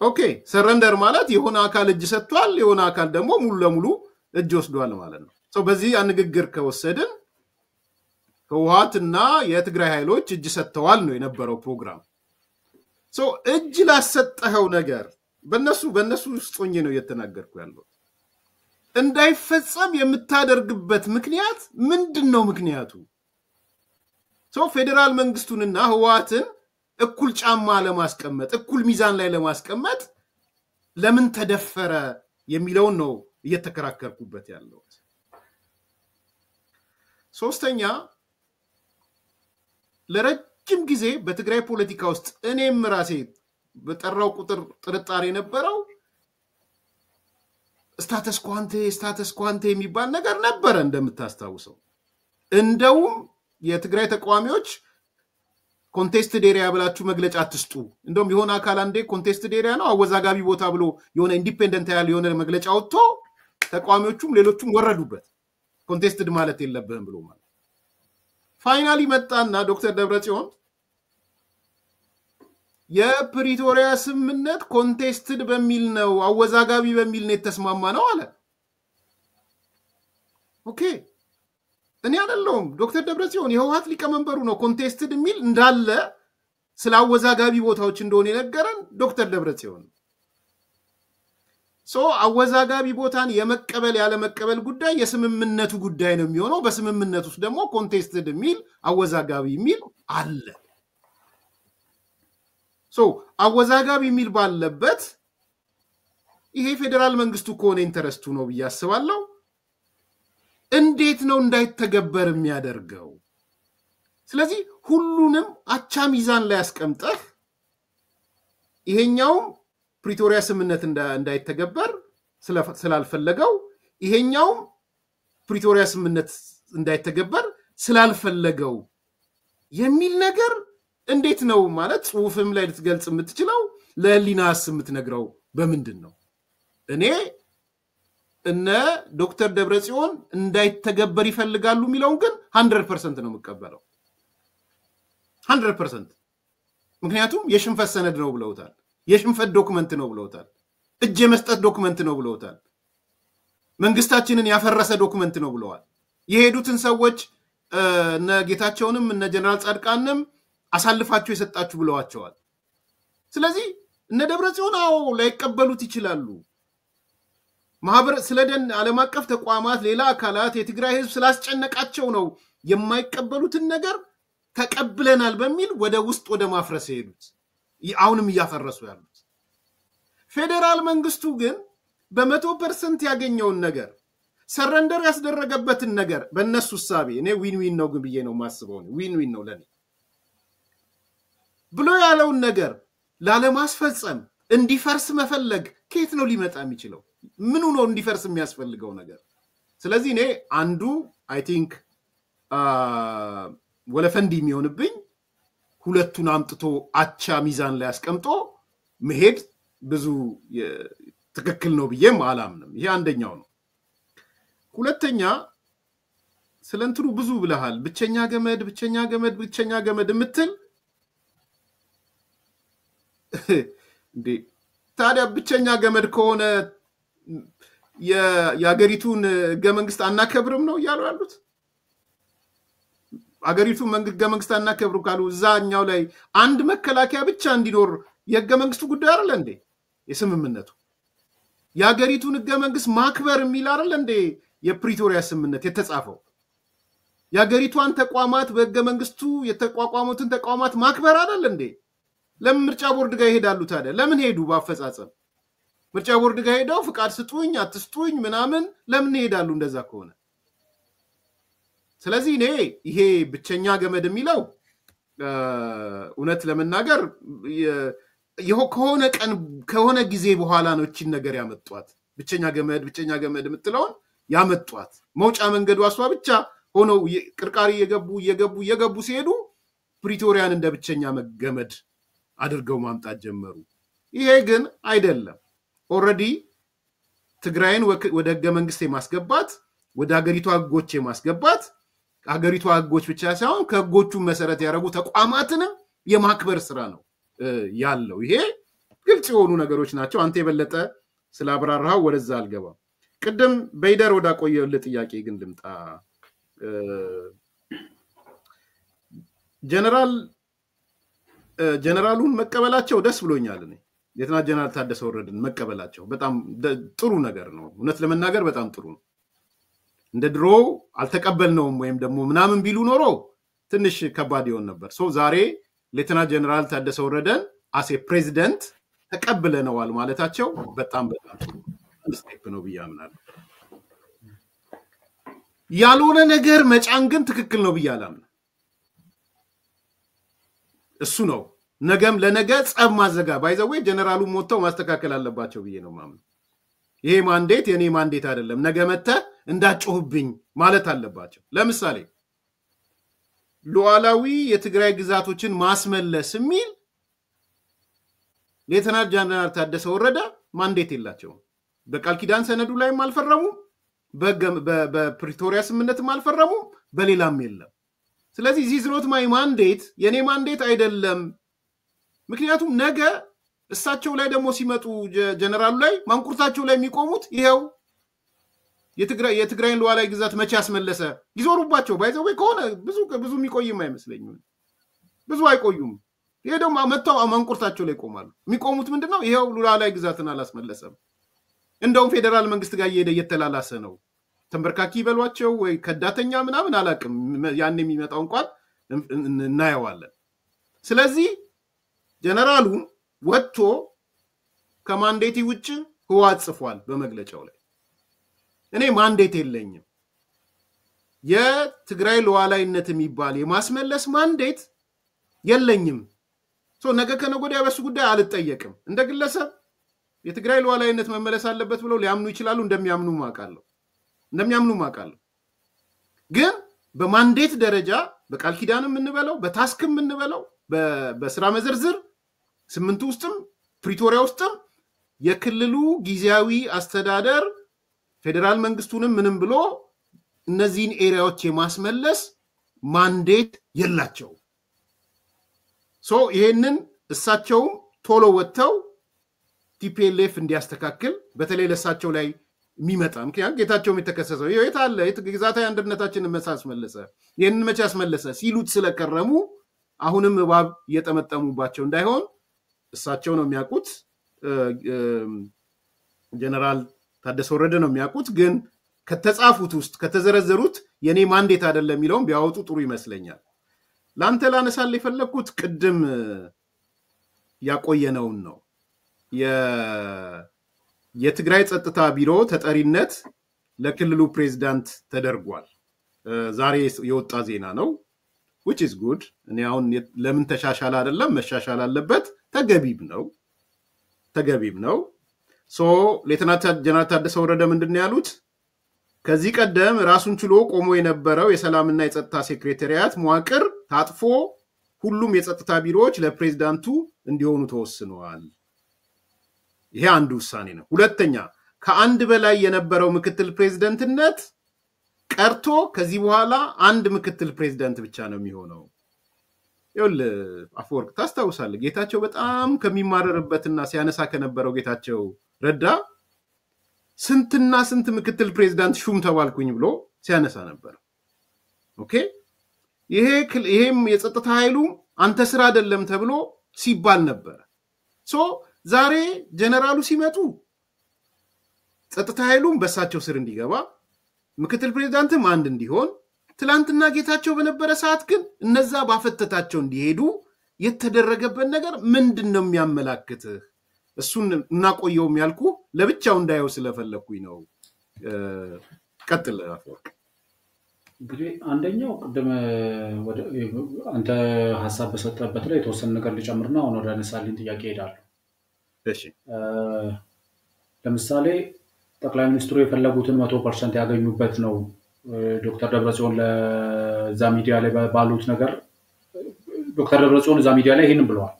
ኦኬ ሰረንደር ማለት የሆነ አካል እጅ ሰጥቷል የሆነ አካል ደግሞ ሙሉ ለሙሉ እጅ ወስዷል ማለት ነው። ሶ በዚህ አንግግር ከወሰድን ህወሓትና የትግራይ ኃይሎች እጅ ሰጥተዋል ነው የነበረው ፕሮግራም። ሶ እጅ ላሰጠኸው ነገር በእነሱ ውስጥ ሆኜ ነው እየተናገርኩ ያለው እንዳይፈጸም የምታደርግበት ምክንያት ምንድነው? ምክንያቱ ሶ ፌደራል መንግስቱንና ህወሓትን እኩል ጫማ ለማስቀመጥ እኩል ሚዛን ላይ ለማስቀመጥ ለምን ተደፈረ የሚለው ነው እየተከራከርኩበት ያለው። ሶስተኛ ለረጅም ጊዜ በትግራይ ፖለቲካ ውስጥ እኔም ራሴ በጠራው ቁጥር ጥርጣሬ ነበረው ስታተስ ኳንቴ የሚባል ነገር ነበረ እንደምታስታውሰው። እንደውም የትግራይ ተቃዋሚዎች ኮንቴስትድ ኤሪያ ብላችሁ መግለጫ አትስጡ እንደውም የሆነ አካል አንዴ ኮንቴስትድ ኤሪያ ነው አወዛጋቢ ቦታ ብሎ የሆነ ኢንዲፔንደንት ያለ የሆነ መግለጫ ወጥቶ ተቃዋሚዎቹም ሌሎቹም ወረዱበት ኮንቴስትድ ማለት የለብህም ብሎ ማለት ፋይናሊ መጣና ዶክተር ደብረጽዮን የፕሪቶሪያ ስምምነት ኮንቴስትድ በሚል ነው አወዛጋቢ በሚል ነው የተስማማ ነው አለ። ኦኬ እኔ አይደለሁም ዶክተር ደብረጽዮን የህወሓት ሊቀመንበሩ ነው ኮንቴስትድ የሚል እንዳለ ስላወዛጋቢ ቦታዎች እንደሆነ የነገረን ዶክተር ደብረጽዮን። ሶ አወዛጋቢ ቦታን የመቀበል ያለ መቀበል ጉዳይ የስምምነቱ ጉዳይ ነው የሚሆነው። በስምምነቱ ውስጥ ደግሞ ኮንቴስትድ የሚል አወዛጋቢ የሚል አለ። ሶ አወዛጋቢ የሚል ባለበት ይሄ ፌደራል መንግስቱ ኮኔ ኢንተረስቱ ነው ብያስባለሁ። እንዴት ነው እንዳይተገበር የሚያደርገው? ስለዚህ ሁሉንም አቻ ሚዛን ላይ ያስቀምጠህ ይሄኛው ፕሪቶሪያ ስምምነት እንዳይተገበር ስላልፈለገው ይሄኛው ፕሪቶሪያ ስምምነት እንዳይተገበር ስላልፈለገው የሚል ነገር እንዴት ነው ማለት ጽሁፍም ላይ ልትገልጽ የምትችለው ለህሊናስ የምትነግረው በምንድን ነው? እኔ እነ ዶክተር ደብረጽዮን እንዳይተገበር ይፈልጋሉ የሚለውን ግን 100% ነው የምቀበለው 100%። ምክንያቱም የሽንፈት ሰነድ ነው ብለውታል የሽንፈት ዶክመንት ነው ብለውታል እጅ የመስጠት ዶክመንት ነው ብለውታል መንግስታችንን ያፈረሰ ዶክመንት ነው ብለዋል። የሄዱትን ሰዎች እነ ጌታቸውንም እነ ጀነራል ጻድቃንም አሳልፋቸው የሰጣችሁ ብለዋቸዋል። ስለዚህ እነ ደብረጽዮን ላይቀበሉት ይችላሉ። ማህበር ስለደን ዓለም አቀፍ ተቋማት ሌላ አካላት የትግራይ ህዝብ ስላስጨነቃቸው ነው የማይቀበሉትን ነገር ተቀብለናል በሚል ወደ ውስጥ ወደ ማፍረስ ሄዱት አሁንም እያፈረሱ ያሉት። ፌደራል መንግስቱ ግን በ100% ያገኘውን ነገር ሰረንደር ያስደረገበትን ነገር በእነሱ ሐሳብ እኔ ዊን ዊን ነው ግን ብዬ ነው ማስበው ዊን ዊን ነው ለኔ ብሎ ያለውን ነገር ላለማስፈጸም እንዲፈርስ መፈለግ ከየት ነው ሊመጣ የሚችለው? ምኑ ነው እንዲፈርስ የሚያስፈልገው ነገር? ስለዚህ እኔ አንዱ አይ ቲንክ ወለፈንዲ የሚሆንብኝ ሁለቱን አምጥቶ አቻ ሚዛን ላይ አስቀምጦ መሄድ ብዙ ትክክል ነው ብዬም አላምንም። ይሄ አንደኛው ነው። ሁለተኛ ስለንትሩ ብዙ ብለሃል። ብቸኛ ገመድ ምትል እንዴ ታዲያ ብቸኛ ገመድ ከሆነ የአገሪቱን ህገ መንግስት አናከብርም ነው እያሉ ያሉት? አገሪቱን ህገ መንግስት አናከብሩ ካሉ እዛኛው ላይ አንድ መከላከያ ብቻ እንዲኖር የህገ መንግስቱ ጉዳይ አይደል እንዴ? የስምምነቱ የአገሪቱን ህገ መንግስት ማክበር የሚል አይደል እንዴ? የፕሪቶሪያ ስምምነት የተጻፈው የአገሪቷን ተቋማት በህገ መንግስቱ የተቋቋሙትን ተቋማት ማክበር አይደል እንዴ? ለምን ምርጫ ቦርድ ጋር ይሄዳሉ ታዲያ? ለምን ሄዱ? በአፈጻጸም ምርጫ ቦርድ ጋር ሄደው ፍቃድ ስጡኝ አትስጡኝ ምናምን ለምን ይሄዳሉ እንደዛ ከሆነ? ስለዚህ እኔ ይሄ ብቸኛ ገመድ የሚለው እውነት ለመናገር ከሆነ ጊዜ በኋላ ነው እቺን ነገር ያመጧት። ብቸኛ ገመድ የምትለውን ያመጧት መውጫ መንገዱ አሷ ብቻ ሆነው ቅርቃሪ እየገቡ ሲሄዱ ፕሪቶሪያን እንደ ብቸኛ ገመድ አድርገው ማምጣት ጀመሩ። ይሄ ግን አይደለም። ኦልሬዲ ትግራይን ወደ ህገ መንግስት የማስገባት ወደ ሀገሪቷ ህጎች የማስገባት ሀገሪቷ ህጎች ብቻ ሳይሆን ከህጎቹ መሰረት ያደረጉ ተቋማትንም የማክበር ስራ ነው ያለው። ይሄ ግልጽ የሆኑ ነገሮች ናቸው። አንተ የበለጠ ስላብራራው ወደዛ አልገባም። ቅድም በይደር ወዳ ቆየልህ ጥያቄ ግን ልምጣ። ጀነራሉን መቀበላቸው ደስ ብሎኛል። እኔ ሌተና ጀነራል ታደሰ ወረደን መቀበላቸው በጣም ጥሩ ነገር ነው። እውነት ለመናገር በጣም ጥሩ ነው። እንደ ድሮ አልተቀበልነውም ወይም ደግሞ ምናምን ቢሉ ኖሮ ትንሽ ከባድ ይሆን ነበር። ዛሬ ሌተና ጀነራል ታደሰ ወረደን አሴ ፕሬዚደንት ተቀብለነዋል ማለታቸው በጣም ስቴፕ ነው ብዬ አምናለሁ። ያልሆነ ነገር መጫን ግን ትክክል ነው ብዬ አላምንም። እሱ ነው ነገም ለነገ ጸብ ማዘጋ ባይዘው ጀነራሉ ሞተው ማስተካከል አለባቸው ብዬ ነው ማምነው። ይሄ ማንዴት የኔ ማንዴት አይደለም፣ ነገ መተ እንዳጮህብኝ ማለት አለባቸው። ለምሳሌ ሉዓላዊ የትግራይ ግዛቶችን ማስመለስ የሚል ሌተናል ጀነራል ታደሰ ወረደ ማንዴት የላቸውም። በቃል ኪዳን ሰነዱ ላይም አልፈረሙም፣ በፕሪቶሪያ ስምምነትም አልፈረሙም፣ በሌላም የለም። ስለዚህ ዚስ ኖት ማይ ማንዴት የኔ ማንዴት አይደለም። ምክንያቱም ነገ እሳቸው ላይ ደግሞ ሲመጡ ጀነራሉ ላይ ማንቁርታቸው ላይ የሚቆሙት ይሄው የትግራይን ሉዓላዊ ግዛት መቼ ያስመለሰ ይዞሩባቸው ባይዘው ከሆነ ብዙ የሚቆይም አይመስለኝም። ብዙ አይቆዩም። ይሄ ደግሞ መጣው ማንቁርታቸው ላይ ይቆማሉ። የሚቆሙት ምንድነው? ይሄው ሉዓላዊ ግዛትን አላስመለሰም። እንደውም ፌደራል መንግስት ጋር እየተላላሰ ነው። ተንበርካኪ ይበሏቸው ወይ ከዳተኛ ምናምን አላቅም። ያን የሚመጣው እንኳን እናየዋለን። ስለዚህ ጀነራሉ ወጥቶ ከማንዴት ውጭ ህዋት ጽፏል በመግለጫው ላይ። እኔ ማንዴት የለኝም። የትግራይ ሉዓላዊነት የሚባል የማስመለስ ማንዴት የለኝም። ነገ ከነገ ወዲያ በሱ ጉዳይ አልጠየቅም። እንደ ግለሰብ የትግራይ ሉዓላዊነት መመለስ አለበት ብለው ሊያምኑ ይችላሉ። እንደሚያምኑ ማቃለሁ። ግን በማንዴት ደረጃ በቃል ኪዳንም እንበለው በታስክም እንበለው በስራ መዘርዝር ስምንቱ ውስጥም ፕሪቶሪያ ውስጥም የክልሉ ጊዜያዊ አስተዳደር ፌደራል መንግስቱንም ምንም ብሎ እነዚህን ኤሪያዎች የማስመለስ ማንዴት የላቸው። ይሄንን እሳቸውም ቶሎ ወጥተው ቲፒኤልኤፍ እንዲያስተካክል በተለይ ለሳቸው ላይ የሚመጣ ምክንያቱም ጌታቸውም የተከሰሰው የት አለ ግዛታዊ አንድነታችንን መሳስመለሰ ይሄንን መቼ ያስመለሰ ሲሉት ስለከረሙ አሁንም እባብ እየጠመጠሙባቸው እንዳይሆን እሳቸው ነው የሚያውቁት። ጀነራል ታደሰ ወረደ ነው የሚያውቁት። ግን ከተጻፉት ውስጥ ከተዘረዘሩት የኔ ማንዴት አይደለም የሚለውን ቢያወጡ ጥሩ ይመስለኛል። ላንተ ላነሳል የፈለኩት ቅድም ያቆየነውን ነው። የትግራይ ጸጥታ ቢሮ ተጠሪነት ለክልሉ ፕሬዝዳንት ተደርጓል። ዛሬ የወጣ ዜና ነው which is good። እኔ አሁን ለምን ተሻሻለ አይደለም መሻሻል አለበት ተገቢም ነው። ሌተናንት ጀነራል ታደሰ ወረደ ምንድነው ያሉት? ከዚህ ቀደም ራሱን ችሎ ቆሞ የነበረው የሰላምና የጸጥታ ሴክሬታሪያት መዋቅር ታጥፎ ሁሉም የጸጥታ ቢሮዎች ለፕሬዝዳንቱ እንዲሆኑ ተወስነዋል። ይሄ አንዱ ውሳኔ ነው። ሁለተኛ ከአንድ በላይ የነበረው ምክትል ፕሬዝዳንትነት ቀርቶ ከዚህ በኋላ አንድ ምክትል ፕሬዝዳንት ብቻ ነው የሚሆነው። ይኸውልህ አፈወርቅ ታስታውሳለህ፣ ጌታቸው በጣም ከሚማረርበትና ሲያነሳ ከነበረው ጌታቸው ረዳ ስንትና ስንት ምክትል ፕሬዝዳንት ሹም ተባልኩኝ ብሎ ሲያነሳ ነበር። ኦኬ ይሄም የጸጥታ ኃይሉ አንተ ስራ አይደለም ተብሎ ሲባል ነበር። ዛሬ ጀነራሉ ሲመጡ ጸጥታ ኃይሉም በሳቸው ስር እንዲገባ ምክትል ፕሬዝዳንትም አንድ እንዲሆን፣ ትላንትና ጌታቸው በነበረ ሰዓት ግን እነዛ ባፈተታቸው እንዲሄዱ የተደረገበት ነገር ምንድነው የሚያመላክትህ? እሱን እናቆየውም ያልኩ ለብቻው እንዳየው ስለፈለኩኝ ነው። ቀጥል አፈወርቅ። እንግዲህ አንደኛው ቅድም አንተ ሐሳብ በሰጠበት ላይ የተወሰነ ነገር ልጨምርና አሁን ወደ አነሳልኝ ጥያቄ ሄዳለሁ። እሺ ለምሳሌ ጠቅላይ ሚኒስትሩ የፈለጉትን 100% ያገኙበት ነው። ዶክተር ደብረጽዮን ለዛ ሚዲያ ላይ ባሉት ነገር ዶክተር ደብረጽዮን እዛ ሚዲያ ላይ ይሄንን ብለዋል።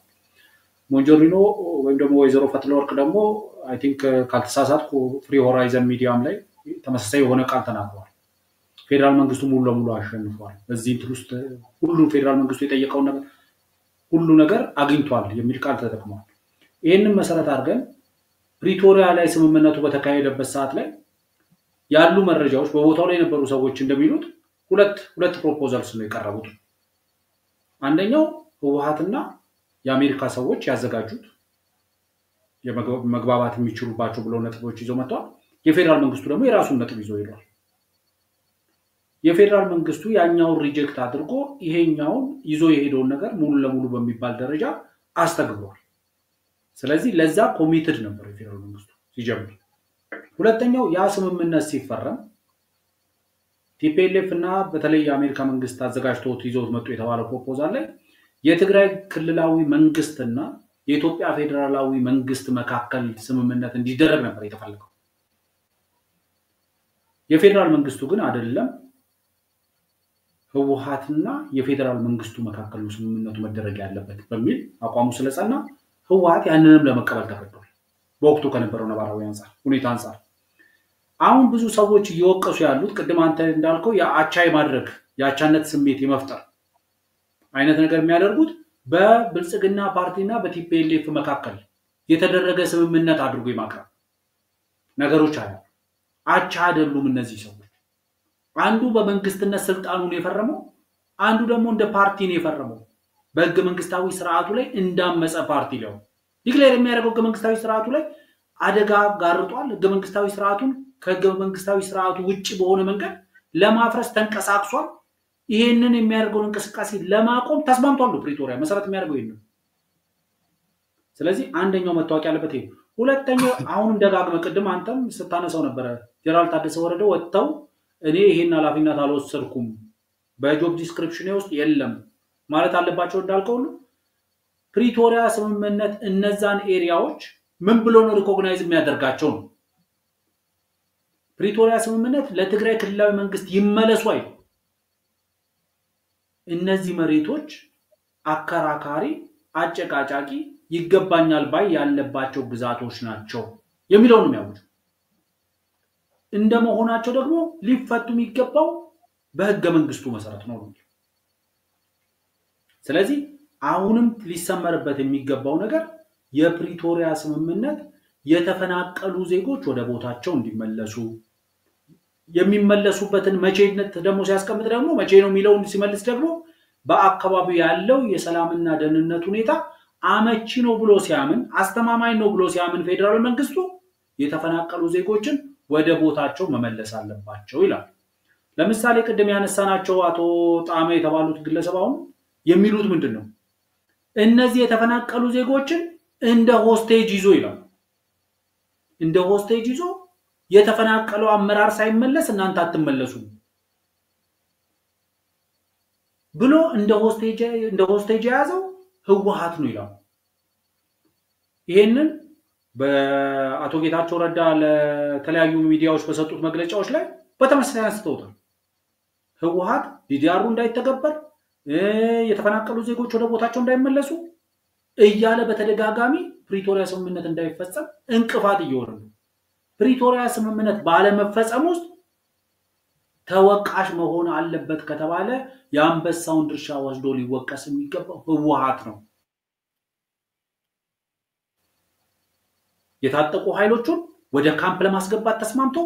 ሞንጆሪኖ ወይም ደግሞ ወይዘሮ ፈትለወርቅ ደግሞ አይ ቲንክ ካልተሳሳትኩ ፍሪ ሆራይዘን ሚዲያም ላይ ተመሳሳይ የሆነ ቃል ተናግረዋል። ፌደራል መንግስቱ ሙሉ ለሙሉ አሸንፏል፣ በዚህ እንትን ውስጥ ሁሉ ፌደራል መንግስቱ የጠየቀውን ነገር ሁሉ ነገር አግኝቷል የሚል ቃል ተጠቅመዋል። ይሄንን መሰረት አድርገን ፕሪቶሪያ ላይ ስምምነቱ በተካሄደበት ሰዓት ላይ ያሉ መረጃዎች በቦታው ላይ የነበሩ ሰዎች እንደሚሉት ሁለት ፕሮፖዛልስ ነው የቀረቡት። አንደኛው ህወሓትና የአሜሪካ ሰዎች ያዘጋጁት የመግባባት የሚችሉባቸው ብለው ነጥቦች ይዘው መጥተዋል። የፌደራል መንግስቱ ደግሞ የራሱን ነጥብ ይዞ ሄዷል። የፌደራል መንግስቱ ያኛውን ሪጀክት አድርጎ ይሄኛውን ይዞ የሄደውን ነገር ሙሉ ለሙሉ በሚባል ደረጃ አስተግብሯል። ስለዚህ ለዛ ኮሚትድ ነበር የፌደራል መንግስቱ ሲጀምር። ሁለተኛው ያ ስምምነት ሲፈረም ቲፒኤልኤፍ እና በተለይ የአሜሪካ መንግስት አዘጋጅቶት ይዞት መጡ የተባለው ፕሮፖዛል ላይ የትግራይ ክልላዊ መንግስትና የኢትዮጵያ ፌደራላዊ መንግስት መካከል ስምምነት እንዲደረግ ነበር የተፈለገው። የፌደራል መንግስቱ ግን አይደለም ህወሓትና የፌደራል መንግስቱ መካከል ስምምነቱ መደረግ ያለበት በሚል አቋሙ ስለጸና ህወሓት ያንንም ለመቀበል ተገዷል። በወቅቱ ከነበረው ነባራዊ ሁኔታ አንፃር አሁን ብዙ ሰዎች እየወቀሱ ያሉት ቅድም አንተ እንዳልከው የአቻይ ማድረግ የአቻነት ስሜት የመፍጠር አይነት ነገር የሚያደርጉት በብልጽግና ፓርቲና በቲፒኤልኤፍ መካከል የተደረገ ስምምነት አድርጎ የማቅረብ ነገሮች አሉ። አቻ አይደሉም እነዚህ ሰዎች። አንዱ በመንግስትነት ስልጣኑን የፈረመው፣ አንዱ ደግሞ እንደ ፓርቲ ነው የፈረመው። በህገ መንግስታዊ ስርዓቱ ላይ እንዳመፀ ፓርቲ ነው ዲክሌር የሚያደርገው። ህገ መንግስታዊ ስርዓቱ ላይ አደጋ ጋርጧል። ህገ መንግስታዊ ስርዓቱን ከህገ መንግስታዊ ስርዓቱ ውጪ በሆነ መንገድ ለማፍረስ ተንቀሳቅሷል። ይሄንን የሚያደርገውን እንቅስቃሴ ለማቆም ተስማምቷል። ፕሪቶሪያ መሰረት የሚያደርገው ይሄን ነው። ስለዚህ አንደኛው መታወቅ ያለበት ይሄ። ሁለተኛው አሁንም ደጋግመህ ቅድም አንተም ስታነሳው ነበረ ጀነራል ታደሰ ወረደ ወጥተው እኔ ይሄን ኃላፊነት አልወሰድኩም በጆብ ዲስክሪፕሽን ውስጥ የለም ማለት አለባቸው እንዳልከው ሁሉ ፕሪቶሪያ ስምምነት እነዛን ኤሪያዎች ምን ብሎ ነው ሪኮግናይዝ የሚያደርጋቸው ነው። ፕሪቶሪያ ስምምነት ለትግራይ ክልላዊ መንግስት ይመለሱ አይደል? እነዚህ መሬቶች አከራካሪ፣ አጨቃጫቂ፣ ይገባኛል ባይ ያለባቸው ግዛቶች ናቸው የሚለው ነው የሚያውቁት። እንደመሆናቸው ደግሞ ሊፈቱ የሚገባው በህገ መንግስቱ መሰረት ነው። ስለዚህ አሁንም ሊሰመርበት የሚገባው ነገር የፕሪቶሪያ ስምምነት የተፈናቀሉ ዜጎች ወደ ቦታቸው እንዲመለሱ የሚመለሱበትን መቼነት ደግሞ ሲያስቀምጥ ደግሞ መቼ ነው የሚለውን ሲመልስ ደግሞ በአካባቢው ያለው የሰላምና ደህንነት ሁኔታ አመቺ ነው ብሎ ሲያምን፣ አስተማማኝ ነው ብሎ ሲያምን ፌደራል መንግስቱ የተፈናቀሉ ዜጎችን ወደ ቦታቸው መመለስ አለባቸው ይላል። ለምሳሌ ቅድም ያነሳናቸው አቶ ጣመ የተባሉት ግለሰብ አሁን የሚሉት ምንድነው? እነዚህ የተፈናቀሉ ዜጎችን እንደ ሆስቴጅ ይዞ ይላል። እንደ ሆስቴጅ ይዞ የተፈናቀለው አመራር ሳይመለስ እናንተ አትመለሱም ብሎ እንደ ሆስቴጅ የያዘው ህወሓት ነው ይላል። ይሄንን በአቶ ጌታቸው ረዳ ለተለያዩ ሚዲያዎች በሰጡት መግለጫዎች ላይ በተመሳሳይ አንስተውታል። ህወሓት ዲዲአሩ እንዳይተገበር የተፈናቀሉ ዜጎች ወደ ቦታቸው እንዳይመለሱ እያለ በተደጋጋሚ ፕሪቶሪያ ስምምነት እንዳይፈጸም እንቅፋት እየሆነ ነው። ፕሪቶሪያ ስምምነት ባለመፈጸም ውስጥ ተወቃሽ መሆን አለበት ከተባለ የአንበሳውን ድርሻ ወስዶ ሊወቀስ የሚገባው ህወሓት ነው። የታጠቁ ኃይሎቹን ወደ ካምፕ ለማስገባት ተስማምቶ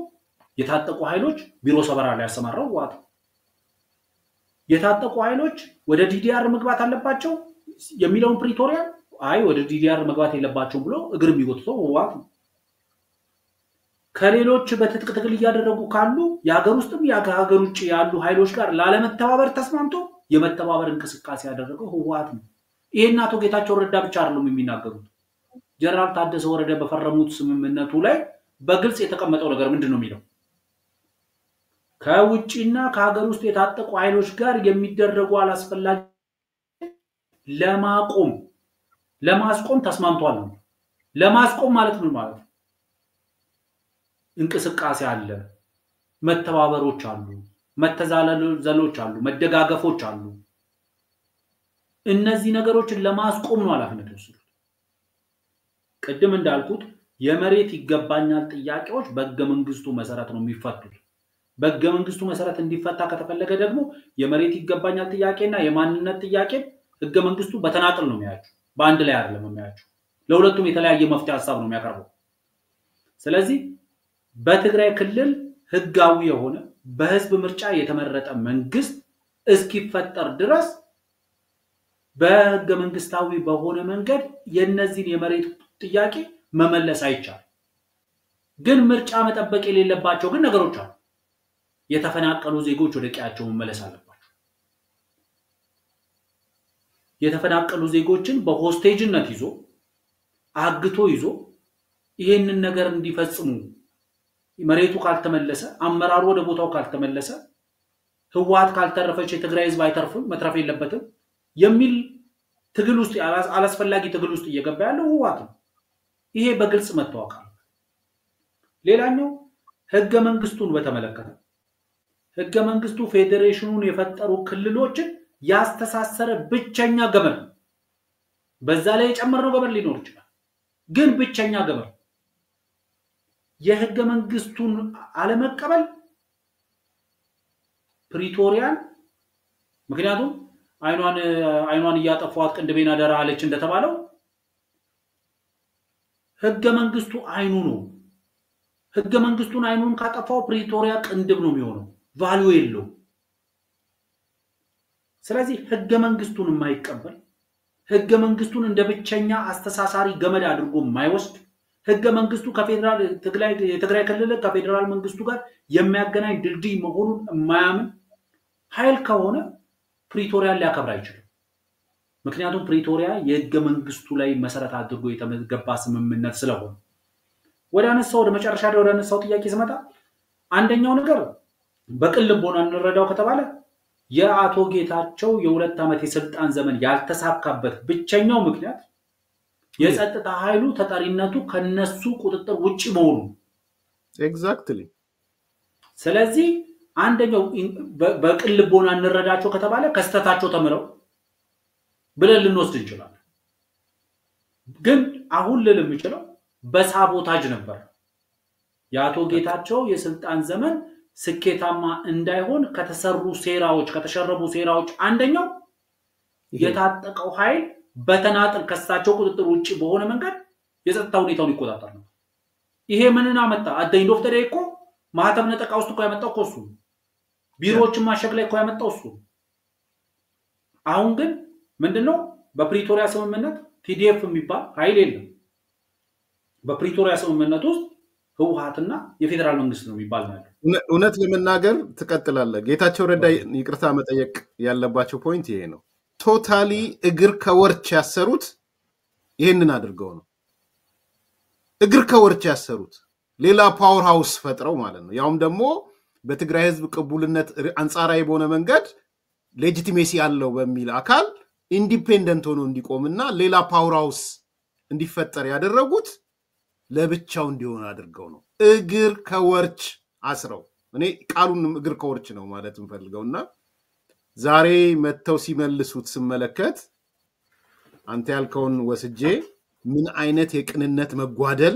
የታጠቁ ኃይሎች ቢሮ ሰበራ ላይ ያሰማራው ህወሓት። የታጠቁ ኃይሎች ወደ ዲዲአር መግባት አለባቸው የሚለውን ፕሪቶሪያ አይ ወደ ዲዲአር መግባት የለባቸውም ብሎ እግር የሚጎትተው ህወሓት ነው። ከሌሎች በትጥቅ ትግል እያደረጉ ካሉ የሀገር ውስጥም የሀገር ውጭ ያሉ ኃይሎች ጋር ላለመተባበር ተስማምቶ የመተባበር እንቅስቃሴ ያደረገው ህወሓት ነው። ይሄን አቶ ጌታቸው ረዳ ብቻ አይደሉም የሚናገሩት። ጀነራል ታደሰ ወረደ በፈረሙት ስምምነቱ ላይ በግልጽ የተቀመጠው ነገር ምንድነው የሚለው? ከውጪና ከሀገር ውስጥ የታጠቁ ኃይሎች ጋር የሚደረጉ አላስፈላጊ ለማስቆም ተስማምቷል ነው። ለማስቆም ማለት ምን ማለት ነው? እንቅስቃሴ አለ፣ መተባበሮች አሉ፣ መተዛዘሎች አሉ፣ መደጋገፎች አሉ። እነዚህ ነገሮችን ለማስቆም ነው ኃላፊነት የወሰዱት። ቅድም እንዳልኩት የመሬት ይገባኛል ጥያቄዎች በሕገ መንግስቱ መሰረት ነው የሚፈቱት። በሕገ መንግስቱ መሰረት እንዲፈታ ከተፈለገ ደግሞ የመሬት ይገባኛል ጥያቄና የማንነት ጥያቄ ሕገ መንግስቱ በተናጥል ነው የሚያያቸው፣ በአንድ ላይ አይደለም የሚያያቸው። ለሁለቱም የተለያየ መፍትሄ ሐሳብ ነው የሚያቀርበው። ስለዚህ በትግራይ ክልል ህጋዊ የሆነ በህዝብ ምርጫ የተመረጠ መንግስት እስኪፈጠር ድረስ በሕገ መንግስታዊ በሆነ መንገድ የነዚህን የመሬት ጥያቄ መመለስ አይቻልም። ግን ምርጫ መጠበቅ የሌለባቸው ግን ነገሮች አሉ። የተፈናቀሉ ዜጎች ወደ ቀያቸው መመለስ አለባቸው። የተፈናቀሉ ዜጎችን በሆስቴጅነት ይዞ አግቶ ይዞ ይሄንን ነገር እንዲፈጽሙ መሬቱ ካልተመለሰ አመራሩ ወደ ቦታው ካልተመለሰ ህወሓት ካልተረፈች የትግራይ ህዝብ አይተርፍም መትረፍ የለበትም የሚል ትግል ውስጥ አላስፈላጊ ትግል ውስጥ እየገባ ያለው ህወሓት ነው። ይሄ በግልጽ መታወቅ አለ። ሌላኛው ህገ መንግስቱን በተመለከተ ህገ መንግስቱ ፌዴሬሽኑን የፈጠሩ ክልሎችን ያስተሳሰረ ብቸኛ ገመድ ነው። በዛ ላይ የጨመረው ገመድ ሊኖር ይችላል፣ ግን ብቸኛ ገመድ የህገ መንግስቱን አለመቀበል ፕሪቶሪያን ምክንያቱም አይኗን እያጠፋዋት ቅንድቤና ደራ አለች እንደተባለው ህገ መንግስቱ አይኑ ነው። ህገ መንግስቱን አይኑን ካጠፋው ፕሪቶሪያ ቅንድብ ነው የሚሆነው፣ ቫልዩ የለው። ስለዚህ ህገ መንግስቱን የማይቀበል ህገ መንግስቱን እንደ ብቸኛ አስተሳሳሪ ገመድ አድርጎ የማይወስድ ህገ መንግስቱ ከፌደራል የትግራይ ክልል ከፌደራል መንግስቱ ጋር የሚያገናኝ ድልድይ መሆኑን የማያምን ኃይል ከሆነ ፕሪቶሪያን ሊያከብር አይችልም። ምክንያቱም ፕሪቶሪያ የህገ መንግስቱ ላይ መሰረት አድርጎ የተገባ ስምምነት ስለሆነ። ወደ መጨረሻ ላይ ወደ አነሳው ጥያቄ ስመጣ አንደኛው ነገር በቅን ልቦና እንረዳው ከተባለ የአቶ ጌታቸው የ2 ዓመት የስልጣን ዘመን ያልተሳካበት ብቸኛው ምክንያት የጸጥታ ኃይሉ ተጠሪነቱ ከነሱ ቁጥጥር ውጪ መሆኑ ኤግዛክትሊ። ስለዚህ አንደኛው በቅን ልቦና እንረዳቸው ከተባለ ከስተታቸው ተምረው ብለን ልንወስድ እንችላለን። ግን አሁን ልል የምችለው በሳቦታጅ ነበር የአቶ ጌታቸው የስልጣን ዘመን ስኬታማ እንዳይሆን ከተሸረቡ ሴራዎች አንደኛው የታጠቀው ኃይል በተናጥል ከሳቸው ቁጥጥር ውጪ በሆነ መንገድ የጸጥታ ሁኔታውን ይቆጣጠር ነው። ይሄ ምንና መጣ አደኝ ዶክተር እኮ ማህተም ነጠቃ ውስጥ እኮ ያመጣው እሱ ቢሮዎችን ማሸግ ላይ እኮ ያመጣው እሱ። አሁን ግን ምንድነው በፕሪቶሪያ ስምምነት ቲዲኤፍ የሚባል ኃይል የለም። በፕሪቶሪያ ስምምነት ውስጥ ህወሓትና የፌደራል መንግስት ነው የሚባል ነገር። እውነት ለመናገር ትቀጥላለህ። ጌታቸው ረዳ ይቅርታ መጠየቅ ያለባቸው ፖይንት ይሄ ነው። ቶታሊ እግር ከወርች ያሰሩት ይሄንን አድርገው ነው። እግር ከወርች ያሰሩት ሌላ ፓወር ሃውስ ፈጥረው ማለት ነው። ያውም ደግሞ በትግራይ ህዝብ ቅቡልነት አንጻራዊ በሆነ መንገድ ሌጂቲሜሲ ያለው በሚል አካል ኢንዲፔንደንት ሆኖ እንዲቆምና ሌላ ፓወር ሃውስ እንዲፈጠር ያደረጉት ለብቻው እንዲሆን አድርገው ነው። እግር ከወርች አስረው እኔ ቃሉን እግር ከወርች ነው ማለት እንፈልገውና ዛሬ መተው ሲመልሱት ስመለከት አንተ ያልከውን ወስጄ ምን አይነት የቅንነት መጓደል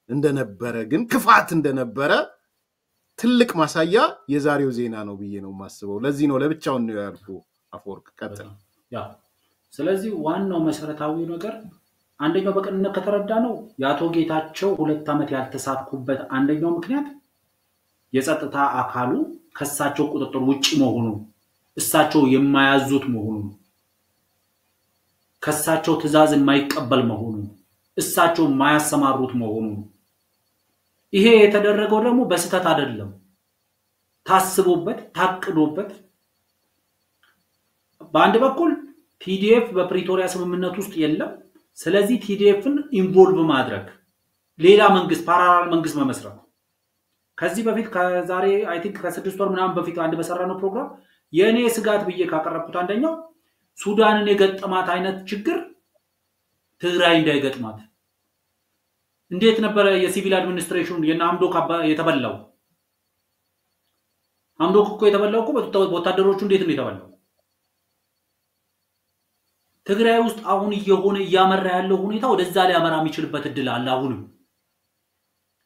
እንደነበረ ግን ክፋት እንደነበረ ትልቅ ማሳያ የዛሬው ዜና ነው ብዬ ነው ማስበው ለዚህ ነው ለብቻው ነው ያልኩ አፈወርቅ ቀጥል ያ ስለዚህ ዋናው መሰረታዊ ነገር አንደኛው በቅንነት ከተረዳ ነው ያቶ ጌታቸው 2 ዓመት ያልተሳኩበት አንደኛው ምክንያት የጸጥታ አካሉ ከሳቸው ቁጥጥር ውጪ መሆኑ እሳቸው የማያዙት መሆኑ ከሳቸው ትዕዛዝ የማይቀበል መሆኑ እሳቸው የማያሰማሩት መሆኑ ይሄ የተደረገው ደግሞ በስተት አይደለም ታስቦበት ታቅዶበት በአንድ በኩል ቲዲኤፍ በፕሪቶሪያ ስምምነት ውስጥ የለም ስለዚህ ቲዲኤፍን ኢንቮልቭ ማድረግ ሌላ መንግስት ፓራላል መንግስት መመስረት ከዚህ በፊት ከዛሬ አይ ቲንክ ከ6 ወር ምናምን በፊት አንድ በሰራነው ፕሮግራም የኔ ስጋት ብዬ ካቀረብኩት አንደኛው ሱዳንን የገጠማት አይነት ችግር ትግራይ እንዳይገጥማት እንዴት ነበር የሲቪል አድሚኒስትሬሽን የናምዶክ የተበላው አምዶክ እኮ የተበላው እኮ ወታደሮቹ እንዴት ነው የተበላው ትግራይ ውስጥ አሁን እየሆነ ያመራ ያለው ሁኔታ ወደዛ ላይ ያመራ የሚችልበት እድል አለ አሁንም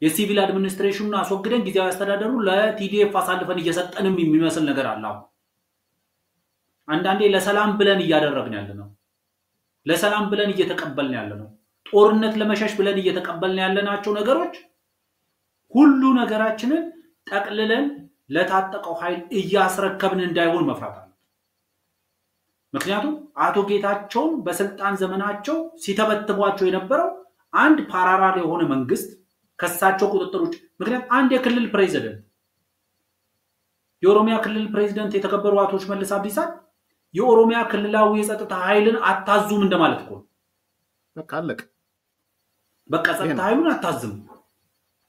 የሲቪል አድሚኒስትሬሽኑን አስወግደን ጊዜያዊ አስተዳደሩ ለቲዲኤፍ አሳልፈን እየሰጠንም የሚመስል ነገር አለ አንዳንዴ ለሰላም ብለን እያደረግን ያለነው ለሰላም ብለን እየተቀበልን ያለነው ጦርነት ለመሸሽ ብለን እየተቀበልን ያለናቸው ነገሮች ሁሉ ነገራችንን ጠቅልለን ለታጠቀው ኃይል እያስረከብን እንዳይሆን መፍራት አለ ምክንያቱም አቶ ጌታቸውን በስልጣን ዘመናቸው ሲተበትቧቸው የነበረው አንድ ፓራራል የሆነ መንግስት ከሳቸው ቁጥጥሮች ምክንያት አንድ የክልል ፕሬዝዳንት የኦሮሚያ ክልል ፕሬዝዳንት የተከበሩ አቶ ሽመልስ አብዲሳ የኦሮሚያ ክልላዊ የጸጥታ ኃይልን አታዙም እንደማለት እኮ በቃ አለቀ በቃ ጸጥታ ኃይሉን አታዝም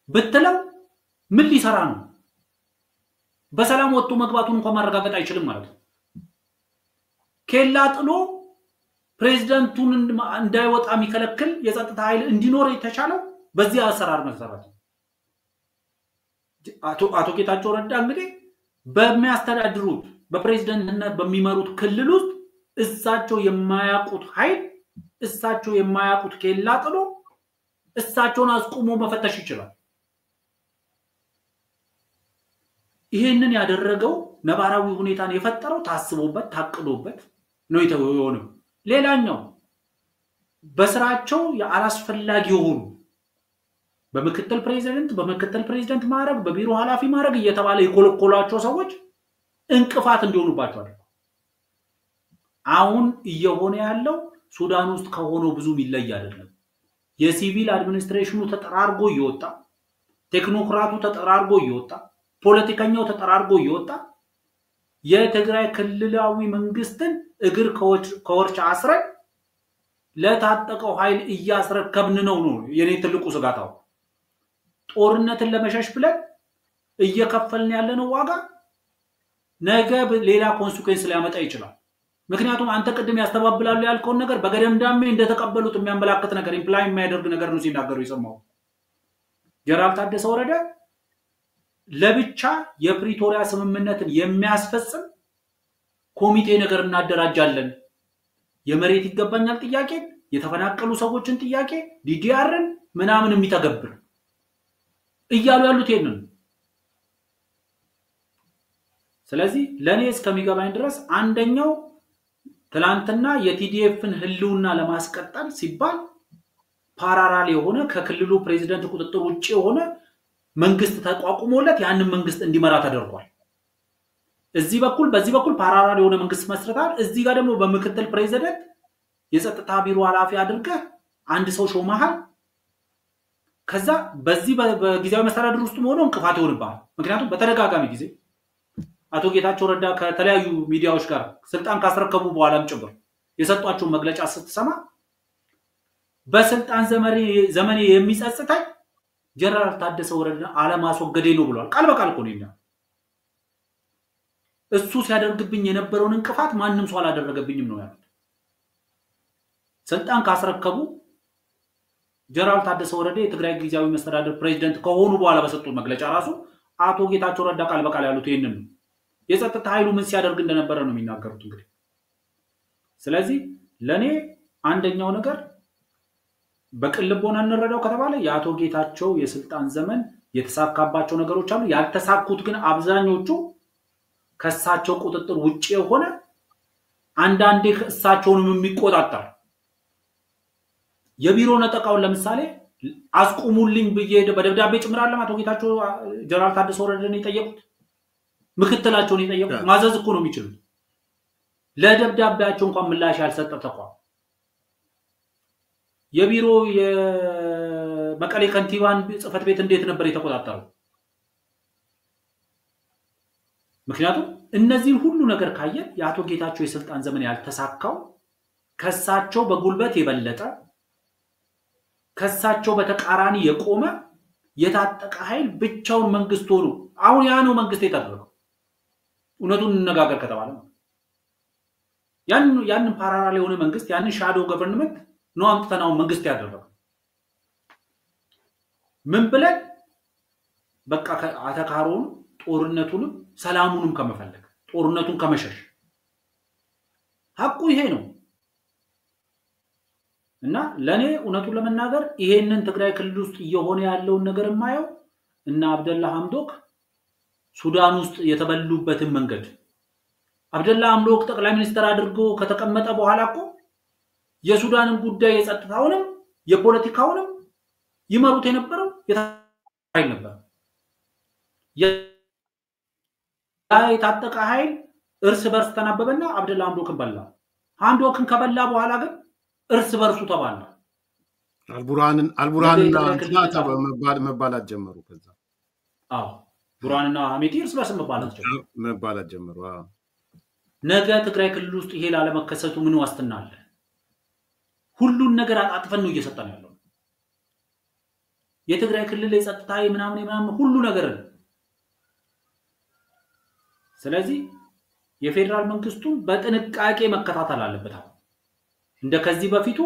በተለው ምን ሊሰራ ነው በሰላም ወጥቶ መግባቱን እንኳን ማረጋገጥ አይችልም ማለት ነው ኬላ ጥሎ ፕሬዝዳንቱን እንዳይወጣ የሚከለክል የጸጥታ ኃይል እንዲኖር የተቻለው በዚህ አሰራር መሰረት አቶ ጌታቸው ረዳ እንግዲህ በሚያስተዳድሩት በፕሬዝዳንትነት በሚመሩት ክልል ውስጥ እሳቸው የማያውቁት ኃይል እሳቸው የማያውቁት ኬላ ጥሎ እሳቸውን አስቆሞ መፈተሽ ይችላል ይሄንን ያደረገው ነባራዊ ሁኔታን የፈጠረው ታስቦበት ታቅዶበት ነው የተወየው ሌላኛው በስራቸው ያላስፈላጊ ሆኑ በመከተል ፕሬዝዳንት ማረግ በቢሮ ኃላፊ ማረግ እየተባለ ይኮለኮላቸው ሰዎች እንቅፋት እንዲሆኑባቸው አይደል አሁን እየሆነ ያለው ሱዳን ውስጥ ከሆነው ብዙ ይለይ አይደለም የሲቪል አድሚኒስትሬሽኑ ተጠራርጎ ይወጣ ቴክኖክራቱ ተጠራርጎ ይወጣ ፖለቲከኛው ተጠራርጎ ይወጣ የትግራይ ክልላዊ መንግስትን እግር ከወርች አስረን ለታጠቀው ኃይል እያስረከብን ነው የኔ ትልቁ ስጋታው ጦርነትን ለመሸሽ ብለን እየከፈልን ያለነው ዋጋ ነገ ሌላ ኮንሲኩዌንስ ሊያመጣ ይችላል ምክንያቱም አንተ ቅድም ያስተባብላሉ ያልከውን ነገር በገደምዳሜ እንደተቀበሉት የሚያመላክት ነገር ኢምፕላይ የማያደርግ ነገር ነው ሲናገሩ ይሰማው ጀነራል ታደሰ ወረደ ለብቻ የፕሪቶሪያ ስምምነትን የሚያስፈጽም ኮሚቴ ነገር እናደራጃለን የመሬት ይገባኛል ጥያቄ የተፈናቀሉ ሰዎችን ጥያቄ ዲዲአርን ምናምን የሚተገብር እያሉ ያሉት ይሄንን ስለዚህ ለኔ እስከሚገባኝ ድረስ አንደኛው ትላንትና የቲዲኤፍን ህልውና ለማስቀጠል ሲባል ፓራራል የሆነ ከክልሉ ፕሬዝዳንት ቁጥጥር ውጪ የሆነ መንግስት ተቋቁሞለት ያንን መንግስት እንዲመራ ተደርጓል እዚህ በኩል በዚህ በኩል ፓራራል የሆነ መንግስት መስርታል እዚህ ጋር ደግሞ በመከተል ፕሬዝዳንት የጸጥታ ቢሮ ኃላፊ አድርገ አንድ ሰው ሾማሃል ከዛ በዚህ በጊዜያዊ መስተዳድር ውስጥ ሆኖ እንቅፋት ይሆንባል ምክንያቱም በተደጋጋሚ ጊዜ አቶ ጌታቸው ረዳ ከተለያዩ ሚዲያዎች ጋር ስልጣን ካስረከቡ በኋላም ጭምር የሰጧቸው መግለጫ ስትሰማ በስልጣን ዘመኔ የሚጸጽተኝ ጀነራል ታደሰ ወረደ አለማስወገዴ ነው ብሏል ቃል በቃል እኮ ነው እሱ ሲያደርግብኝ የነበረውን እንቅፋት ማንንም ሰው አላደረገብኝም ነው ያሉት ስልጣን ካስረከቡ ጀነራል ታደሰ ወረደ የትግራይ ጊዜያዊ መስተዳድር ፕሬዝዳንት ከሆኑ በኋላ በሰጡት መግለጫ ራሱ አቶ ጌታቸው ረዳ ቃል በቃል ያሉት ይሄንን የጸጥታ ኃይሉ ምን ሲያደርግ እንደነበረ ነው የሚናገሩት እንግዲህ ስለዚህ ለኔ አንደኛው ነገር በቅልቦና እንረዳው ከተባለ የአቶ ጌታቸው የስልጣን ዘመን የተሳካባቸው ነገሮች አሉ ያልተሳኩት ግን አብዛኞቹ ከሳቸው ቁጥጥር ውጪ የሆነ አንዳንዴ እሳቸውንም የሚቆጣጣር የቢሮ ነጠቃውን ለምሳሌ አስቆሙልኝ ብዬ በደብዳቤ ጭምራለም አቶ ጌታቸው ጀነራል ታደሰ ወረደን ይጠየቁት ምክትላቸውን ይጠየቁት ማዘዝ እኮ ነው የሚችሉት ለደብዳቤያቸው እንኳን ምላሽ ያልሰጠ ተቋም የቢሮ የመቀሌ ከንቲባን ጽፈት ቤት እንዴት ነበር የተቆጣጣረው ምክንያቱም እነዚህ ሁሉ ነገር ካየ የአቶ ጌታቸው የስልጣን ዘመን ያልተሳካው ከሳቸው በጉልበት የበለጠ ከሳቸው በተቃራኒ የቆመ የታጠቀ ኃይል ብቻውን መንግስት ሆኖ አሁን ያ ነው መንግስት የተደረገው እውነቱን እንነጋገር ከተባለ ያንን ፓራራል የሆነ መንግስት ያንን ሻዶ ገቨርንመንት ነው አምጥተናው መንግስት ያደረገው ምን ብለን በቃ አተካሮን ጦርነቱንም ሰላሙንም ከመፈለግ ጦርነቱን ከመሸሽ ሐቁ ይሄ ነው እና ለኔ እውነቱን ለመናገር ይሄንን ትግራይ ክልል ውስጥ እየሆነ ያለውን ነገር ማየው እና አብደላ ሐምዶክ ሱዳን ውስጥ የተበሉበትን መንገድ አብደላ ሐምዶክ ጠቅላይ ሚኒስትር አድርጎ ከተቀመጠ በኋላ እኮ የሱዳንን ጉዳይ የጸጥታውንም የፖለቲካውንም ይመሩት የነበረው የታጠቀ ነበር የታጠቀ ኃይል እርስ በርስ ተናበበና አብደላ ሐምዶክን በላ ሐምዶክን ከበላ በኋላ ግን እርስ በርሱ ተባለ አልቡርሃንና አንታታ መባላት ጀመሩ ከዛ ቡርሃንና ሐሚቲ እርስ በርስ መባላት ጀመሩ ነገ ትግራይ ክልል ውስጥ ይሄ ላለመከሰቱ ምን ዋስትና አለ ሁሉን ነገር አጣጥፈን ነው እየሰጠን ያለው የትግራይ ክልል የጸጥታ ምናምን ሁሉ ነገር ስለዚህ የፌደራል መንግስቱ በጥንቃቄ መከታተል አለበት እንደ ከዚህ በፊቱ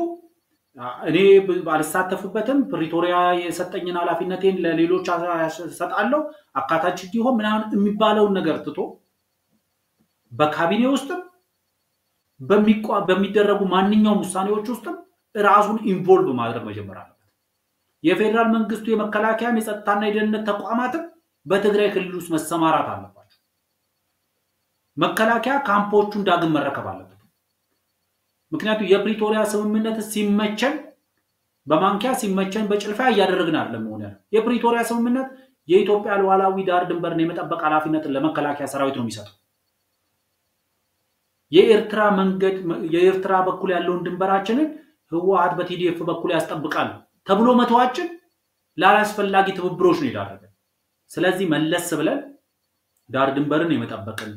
እኔ ባልሳተፍበትም ፕሪቶሪያ የሰጠኝና ኃላፊነቴን ለሌሎች ሰጣለው አካታች ዲሆን ምናምን የሚባለው ነገር ትቶ በካቢኔ ውስጥ በሚደረጉ ማንኛውም ውሳኔዎች ውስጥ ራሱን ኢንቮልቭ ማድረግ መጀመር አለበት የፌደራል መንግስቱ የመከላከያ የጸጥታና የደህንነት ተቋማት በትግራይ ክልል ውስጥ መሰማራት አለባቸው መከላከያ ካምፖቹን ዳግም መረከብ አለበት ምክንያቱም የፕሪቶሪያ ስምምነት ሲመቸን በማንኪያ ሲመቸን በጭልፋ ያያደረግን አይደለም ሆነ የፕሪቶሪያ ስምምነት የኢትዮጵያ ሉዓላዊ ዳር ድንበርን የመጠበቅ ኃላፊነትን ለመከላከያ ሰራዊት ነው የሚሰጠው የኤርትራ መንገድ የኤርትራ በኩል ያለውን ድንበራችንን ህወሓት በቲዲኤፍ በኩል ያስጠብቃል ተብሎ መተዋችን ላላስፈላጊ ትብብሮች ነው ይዳረገ ስለዚህ መለስ ብለን ዳር ድንበርን የመጠበቅን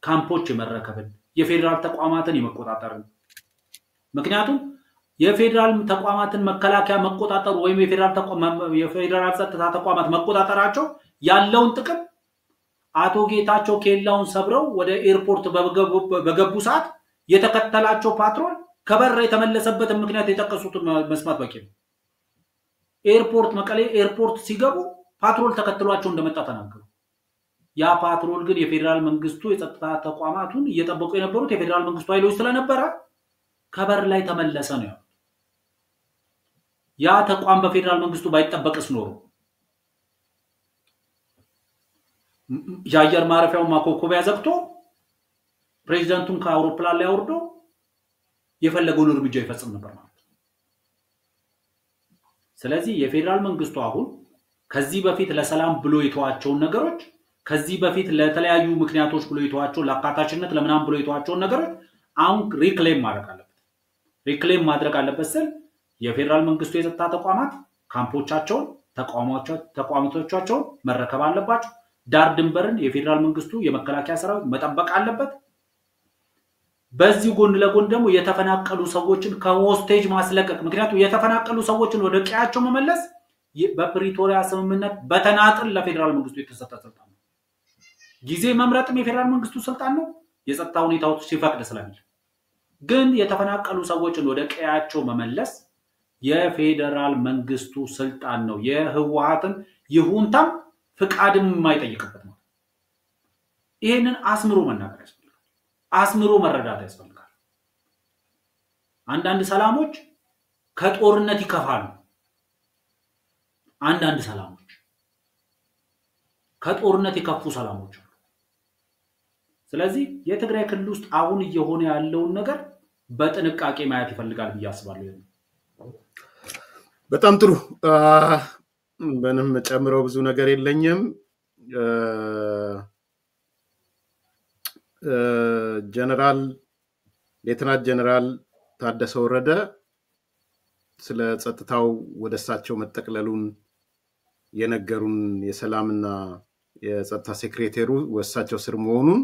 ካምፖች የመረከብን የፌደራል ተቋማትን የመቆጣጠርን ምክንያቱም የፌደራል ተቋማትን መከላከያ መቆጣጠር ወይም የፌደራል ጸጥታ ተቋማት መቆጣጠራቸው ያለውን ጥቅም አቶ ጌታቸው ኬላውን ሰብረው ወደ ኤርፖርት በገቡ ሰዓት የተከተላቸው ፓትሮል ከበር የተመለሰበትን ምክንያት የጠቀሱት መስማት በቂ ነው ኤርፖርት መቀሌ ኤርፖርት ሲገቡ ፓትሮል ተከትሏቸው እንደመጣ ተናገሩ ያ ፓትሮል ግን የፌደራል መንግስቱ የጸጥታ ተቋማቱን እየጠበቁ የነበሩት የፌደራል መንግስቱ ኃይሎች ስለነበረ ከበር ላይ ተመለሰ ነው ያ ተቋም በፌደራል መንግስቱ ባይጠበቅስ ኖሮ የአየር ማረፊያው ማኮኮቢያ ዘግቶ ፕሬዝዳንቱን ከአውሮፕላን ላይ አውርዶ የፈለገውን እርምጃ ይፈጽም ነበር ማለት ስለዚህ የፌደራል መንግስቱ አሁን ከዚህ በፊት ለሰላም ብሎ የተዋቸውን ነገሮች ከዚህ በፊት ለተለያዩ ምክንያቶች ብሎ የተዋቸው ለአካታችነት ለምናም ብሎ የተዋቸው ነገሮች አሁን ሪክሌም ማድረግ አለበት ስል የፌደራል መንግስቱ የጸጥታ ተቋማት ካምፖቻቸውን ተቋማቶቻቸውን መረከብ አለባቸው ዳር ድንበርን የፌደራል መንግስቱ የመከላከያ ሰራዊት መጠበቅ አለበት በዚህ ጎን ለጎን ደግሞ የተፈናቀሉ ሰዎችን ከሆስቴጅ ማስለቀቅ ምክንያቱም የተፈናቀሉ ሰዎችን ወደ ቀያቸው መመለስ በፕሪቶሪያ ስምምነት በተናጥል ለፌደራል መንግስቱ የተሰጠ ስልጣን ነው ጊዜ መምረጥም የፌደራል መንግስቱ ስልጣን ነው የጸጥታ ሁኔታዎች ሲፈቅድ ስለሚል ግን የተፈናቀሉ ሰዎችን ወደ ቀያቸው መመለስ የፌደራል መንግስቱ ስልጣን ነው የህወሓትን ይሁንታም ፍቃድም የማይጠይቅበት ነው ይሄንን አስምሮ መናገር ያስፈልጋል አስምሮ መረዳት ያስፈልጋል አንዳንድ ሰላሞች ከጦርነት ይከፋሉ አንዳንድ ሰላሞች ከጦርነት የከፉ ሰላሞች አሉ ስለዚህ የትግራይ ክልል ውስጥ አሁን እየሆነ ያለው ነገር በጥንቃቄ ማየት ይፈልጋል ብያስባለሁ በጣም ጥሩ ምንም ጨምረው ብዙ ነገር የለኝም ጀነራል ሌተናንት ጀነራል ታደሰ ወረደ ስለ ጸጥታው ወደሳቸው መጠቅለሉን የነገሩን የሰላምና የጸጥታ ሴክሬታሪው ወሳቸው ስር መሆኑን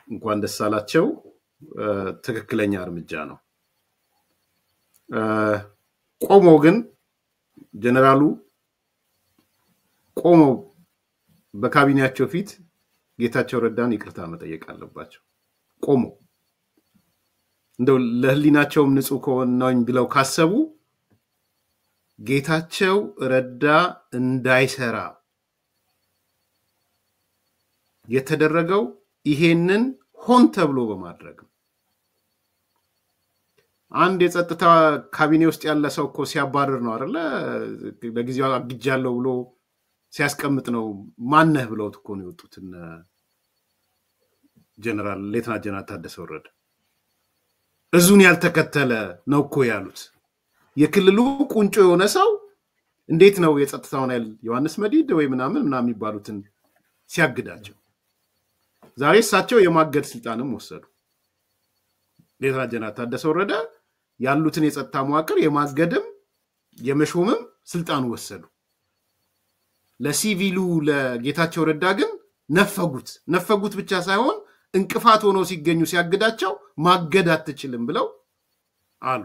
እንኳን ደስ አላቸው ትክክለኛ እርምጃ ነው ቆሞ ግን ጀነራሉ ቆሞ በካቢኔያቸው ፊት ጌታቸው ረዳን ይቅርታ መጠየቅ አለባቸው ቆሞ እንደው ለህሊናቸውም ንጹህ ከሆነኝ ብለው ካሰቡ ጌታቸው ረዳ እንዳይሰራ የተደረገው ይሄንን ሆን ተብሎ በማድረግ አንድ የጸጥታ ካቢኔ ውስጥ ያለ ሰው እኮ ሲያባረር ነው አይደለ ለጊዜው አግጃለሁ ብሎ ሲያስቀምጥ ነው ማነህ ብለውት እኮ ነው የወጡትና ጀነራል ሌተናንት ጀነራል ታደሰ ወረደ እዙን ያልተከተለ ነው እኮ ያሉት የክልሉ ቁንጮ የሆነ ሰው እንዴት ነው የጸጥታውን ኃይል ዮሐንስ መዲድ ወይ ምናምን የሚባሉትን ሲያግዳቸው ዛሬ እሳቸው የማገድ ስልጣንም ወሰዱ ሌተናንት ጀነራል ታደሰ ወረደ ያሉትን የጸጥታ መዋቅር የማገድም የመሾምም ስልጣን ወሰዱ ለሲቪሉ ለጌታቸው ረዳ ግን ነፈጉት ብቻ ሳይሆን እንቅፋት ሆኖ ሲገኙ ሲያግዳቸው ማገድ አትችልም ብለው አሉ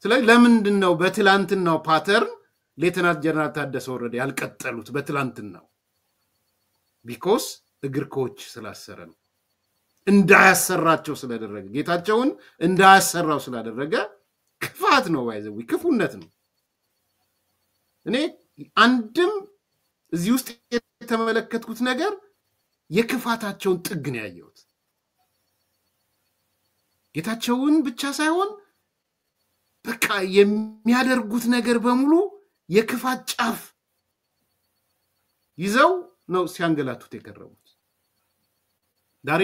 ስለዚህ ለምንድነው በትላንትናው ፓተርን ሌተናንት ጀነራል ታደሰ ወረደ ያልቀጠሉት በትላንትናው ቢኮዝ እግር ኮች ስላሰረ ነው እንዳያሰራቸው ስለደረገ ጌታቸውን እንዳያሰራው ስላደረገ ክፋት ነው ባይዘው ክፉነት ነው እኔ አንድም እዚህ ውስጥ የተመለከትኩት ነገር የክፋታቸውን ጥግ ነው ያየሁት ጌታቸውን ብቻ ሳይሆን በቃ የሚያደርጉት ነገር በሙሉ የክፋት ጫፍ ይዘው ነው ሲያንገላቱት የቀረቡት ዳሬ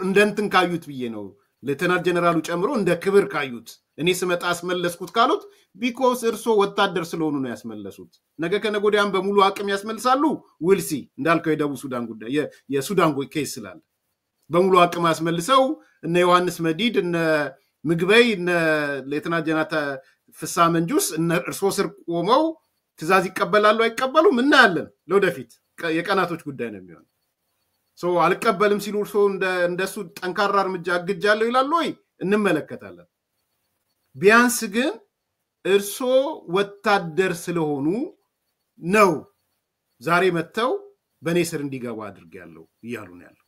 እንደንትን ካዩት ብዬ ነው ሌተናንት ጀነራሉ ጨምሮ እንደ ክብር ካዩት እኔ ስመጣ አስመለስኩት ካሉት ቢኮዝ እርሶ ወታደር ስለሆኑ ነው ያስመለሱት ነገ ከነጎዲያን በሙሉ አቅም ያስመልሳሉ ዊልሲ እንዳልከው የደቡብ ሱዳን ጉዳይ የሱዳን ኬስ ስላለ በሙሉ አቅም ያስመልሰው እነ ዮሐንስ መዲድ እነ ምግበይ እነ ሌተናንት ጀነራል ፍሳ መንጁስ እነ እርሶ ስር ቆመው ትዛዝ ይቀበላሉ አይቀበሉም እናያለን ለወደፊት የቀናቶች ጉዳይ ነው የሚሆነው ሶ አልቀበልም ሲሉ እርሶ እንደሱ ጠንካራ እርምጃ አግጃለሁ ይላሉ ወይ እንመለከታለን ቢያንስ ግን እርሶ ወታደር ስለሆኑ ነው ዛሬ መተው በኔ ስር እንዲገባ አድርጌያለሁ ይያሉ ነው ያለው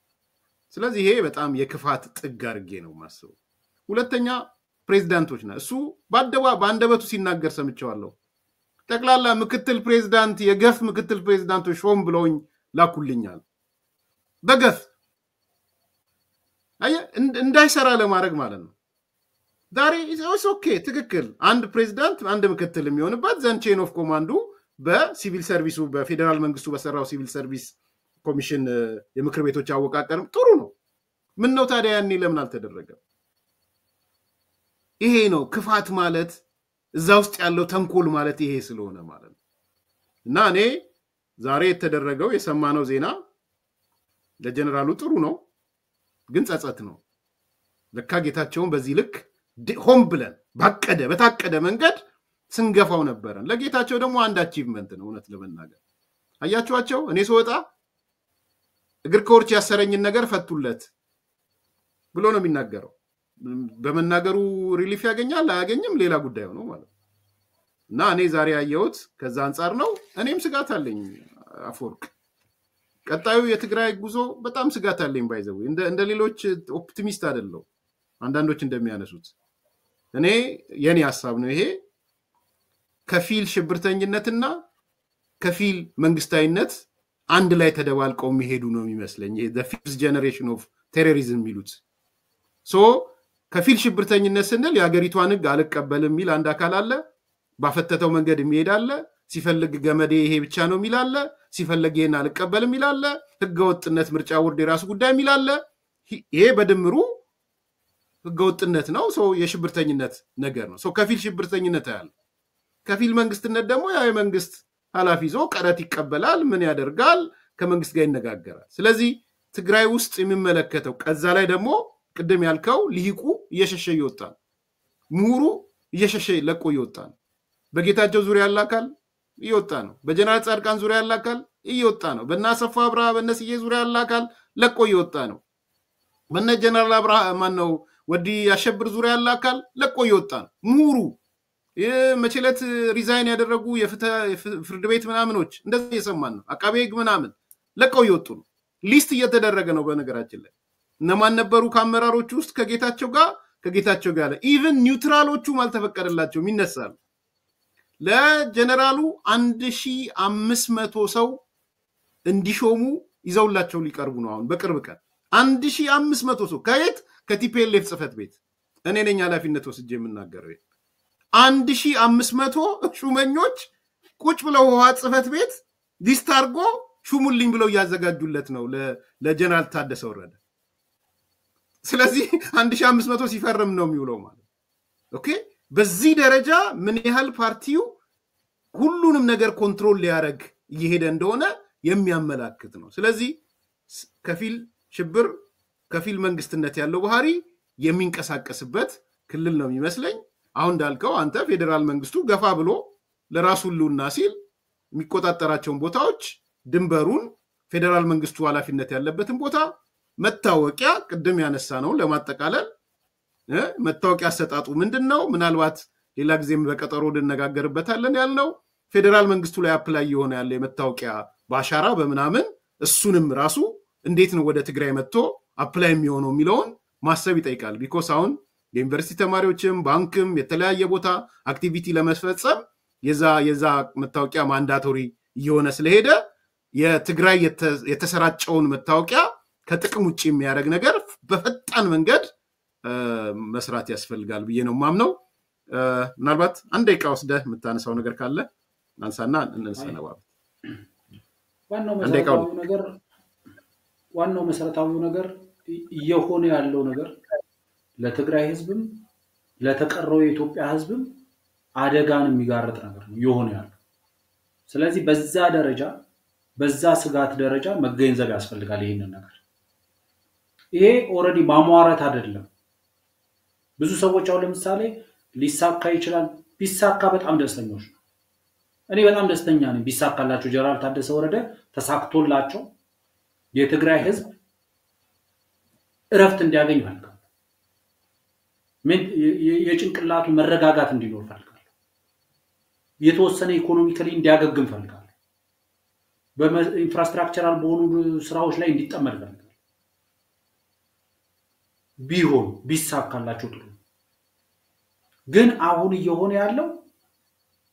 ስለዚህ ይሄ በጣም የክፋት ጥግ አድርጌ ነው ማስበው ሁለተኛ ፕሬዝዳንቶችና እሱ ባንደበቱ ሲናገር ሰምቻለሁ ጠቅላላ ምክትል ፕሬዝዳንት የገፍ ምክትል ፕሬዝዳንቶች ሾም ብለውኝ ላኩልኛል በገፍ እንዳይሰራ ለማድረግ ማለት ነው ዳሬ ኢትስ ኦኬ ትክክል አንድ ፕሬዝዳንት አንድ ምክትል የሚሆንበት ዘን ቼን ኦፍ ኮማንዱ በሲቪል ሰርቪሱ በፌደራል መንግስቱ በሰራው ሲቪል ሰርቪስ ኮሚሽን የምክር ቤቶች አወቃቀርም ጥሩ ነው ምን ነው ታዲያ ያኔ ለምን አልተደረገም ይሄ ነው ክፋት ማለት እዛ ውስጥ ያለው ተንኮል ማለት ይሄ ስለሆነ ማለት ነው እና እኔ ዛሬ የተደረገው የሰማነው ዜና ለጀነራሉ ጥሩ ነው ግን ጸጸት ነው ለካ ጌታቸውን በዚህ ልክ ሆም ብለን በታቀደ መንገድ ስንገፋው ነበር ለጌታቸው ደግሞ አንድ አቺቭመንት ነው እውነት ለመናገር አያችኋቸው እኔ ስወጣ እግር ኮርች ያሰረኝን ነገር ፈቱለት ብሎ ነው የሚናገረው በመናገሩ ሪሊፍ ያገኛል አያገኝም ሌላ ጉዳይ ነው ማለት እና እኔ ዛሬ ያየሁት ከዛ አንፃር ነው እኔም ስጋት አለኝ አፎርቅ ቀጣዩ የትግራይ ጉዞ በጣም ስጋት አለኝ ባይዘው እንደ ሌሎች ኦፕቲሚስት አይደለው አንዳንዶች እንደሚያነሱት እኔ የኔ ሐሳብ ነው ይሄ ከፊል ሽብርተኝነትና ከፊል መንግስታዊነት አንድ ላይ ተደባልቀው የሚሄዱ ነው የሚመስለኝ። ይሄ the fifth generation of terrorism የሚሉት ሶ ከፊል ሽብርተኝነት ስንል የሀገሪቷን ህግ አልቀበልም የሚል አንድ አካል አለ። ባፈተተው መንገድ የሚሄድ አለ። ሲፈልግ ገመዴ ይሄ ብቻ ነው የሚል አለ። ሲፈልግ ይሄን አልቀበልም የሚል አለ። ህገወጥነት ምርጫ ውርድ የራሱ ጉዳይ የሚል አለ። ይሄ በድምሩ ህገወጥነት ነው። ሶ የሽብርተኝነት ነገር ነው። ሶ ከፊል ሽብርተኝነት ያለ ከፊል መንግስትነት ደግሞ ያ የመንግስት ኃላፊ ይዞ ቀረት ይቀበላል። ምን ያደርጋል? ከመንግስት ጋር ይነጋገራል። ስለዚህ ትግራይ ውስጥ የሚመለከተው ከዛ ላይ ደግሞ ቅድም ያልከው ልሂቁ እየሸሸ ይወጣል። ምሁሩ እየሸሸ ለቆ ይወጣል። በጌታቸው ዙሪያ ያለ አካል እየወጣ ነው። በጀነራል ጻድቃን ዙሪያ ያለ አካል እየወጣ ነው። በእናሰፋ አብርሃ በእነስዬ ዙሪያ ያለ አካል ለቆ እየወጣ ነው። በእነ ጀነራል አብርሃ ማነው ወዲ ያሸብር ዙሪያ ያለ አካል ለቆ እየወጣ ነው። ምሁሩ መቼለት ሪዛይን ያደረጉ የፍርድ ቤት ምናምኖች እንደዚህ እየሰማን ነው። አቃቤ ህግ ምናምን ለቀው እየወጡ ነው። ሊስት እየተደረገ ነው። በነገራችን ላይ እነማን ነበሩ ከአመራሮቹ ውስጥ ከጌታቸው ጋር ኢቭን ኒውትራሎቹም አልተፈቀደላቸውም ይነሳሉ። ለጀነራሉ 1500 ሰው እንዲሾሙ ይዘውላቸው ሊቀርቡ ነው። አሁን በቅርብ ቀን 1500 ሰው ከየት? ከቲፒኤልኤፍ ጽህፈት ቤት እኔ ነኝ ኃላፊነት ወስጄ የምናገረው። 1500 ሹመኞች ቁጭ ብለው ህወሓት ጽህፈት ቤት ሊስት አድርጎ ሹሙልኝ ብለው እያዘጋጁለት ነው ለጀነራል ታደሰ ወረደ። ስለዚህ 1500 ሲፈርም ነው የሚውለው ማለት ኦኬ። በዚህ ደረጃ ምን ያህል ፓርቲው ሁሉንም ነገር ኮንትሮል ሊያደርግ እየሄደ እንደሆነ የሚያመላክት ነው። ስለዚህ ከፊል ሽብር ከፊል መንግስትነት ያለው ባህሪ የሚንቀሳቀስበት ክልል ነው የሚመስለኝ። አሁን እንዳልከው አንተ ፌደራል መንግስቱ ገፋ ብሎ ለራሱ ሁሉና ሲል የሚቆጣጠራቸውን ቦታዎች ድንበሩን ፌደራል መንግስቱ ኃላፊነት ያለበትን ቦታ መታወቂያ ቅድም ያነሳ ነው ለማጠቃለል መታወቂያ አሰጣጡ ምንድነው? ምናልባት ሌላ ጊዜም በቀጠሮ እንነጋገርበታለን ያልነው ፌደራል መንግስቱ ላይ አፕላይ የሆነ ያለ የመታወቂያ ባሻራ በመናምን እሱንም ራሱ እንዴት ነው ወደ ትግራይ መጥቶ አፕላይ የሚሆነው የሚለውን ማሰብ ይጠይቃል። ቢኮዝ አሁን የዩኒቨርሲቲ ተማሪዎችም ባንክም የተለያየ ቦታ አክቲቪቲ ለመስፈጸም የዛ መታወቂያ ማንዳቶሪ እየሆነ ስለሄደ የትግራይ የተሰራጨውን መታወቂያ ከጥቅም ውጪ የሚያደርግ ነገር በፈጣን መንገድ መስራት ያስፈልጋል ብዬ ነው ማምነው። ምናልባት አንድ ደቂቃ ወስደህ የምታነሳው ነገር ካለ አንሳና እንሰነባበት። ዋናው መሰረታዊው ነገር እየሆነ ያለው ነገር ለትግራይ ህዝብም ለተቀረው የኢትዮጵያ ህዝብም አደጋን የሚጋርጥ ነገር ነው እየሆነ ያለው። ስለዚህ በዛ ስጋት ደረጃ መገንዘብ ያስፈልጋል ይሄንን ነገር። ይሄ ኦሬዲ ማሟራት አይደለም። ብዙ ሰዎች አሁን ለምሳሌ ሊሳካ ይችላል ቢሳካ በጣም ደስተኞች ነው። እኔ በጣም ደስተኛ ነኝ ቢሳካላቸው ጀነራል ታደሰ ወረደ ተሳክቶላቸው የትግራይ ህዝብ እረፍት እንዲያገኝ ፈልጋለሁ። የጭንቅላቱ መረጋጋት እንዲኖር ፈልጋለሁ። የተወሰነ ኢኮኖሚካሊ እንዲያገግም ፈልጋለሁ። በኢንፍራስትራክቸራል በሆኑ ስራዎች ላይ እንዲጠመድ ፈልጋለሁ። ቢሆን ቢሳካላቸው ጥሩ። ግን አሁን እየሆነ ያለው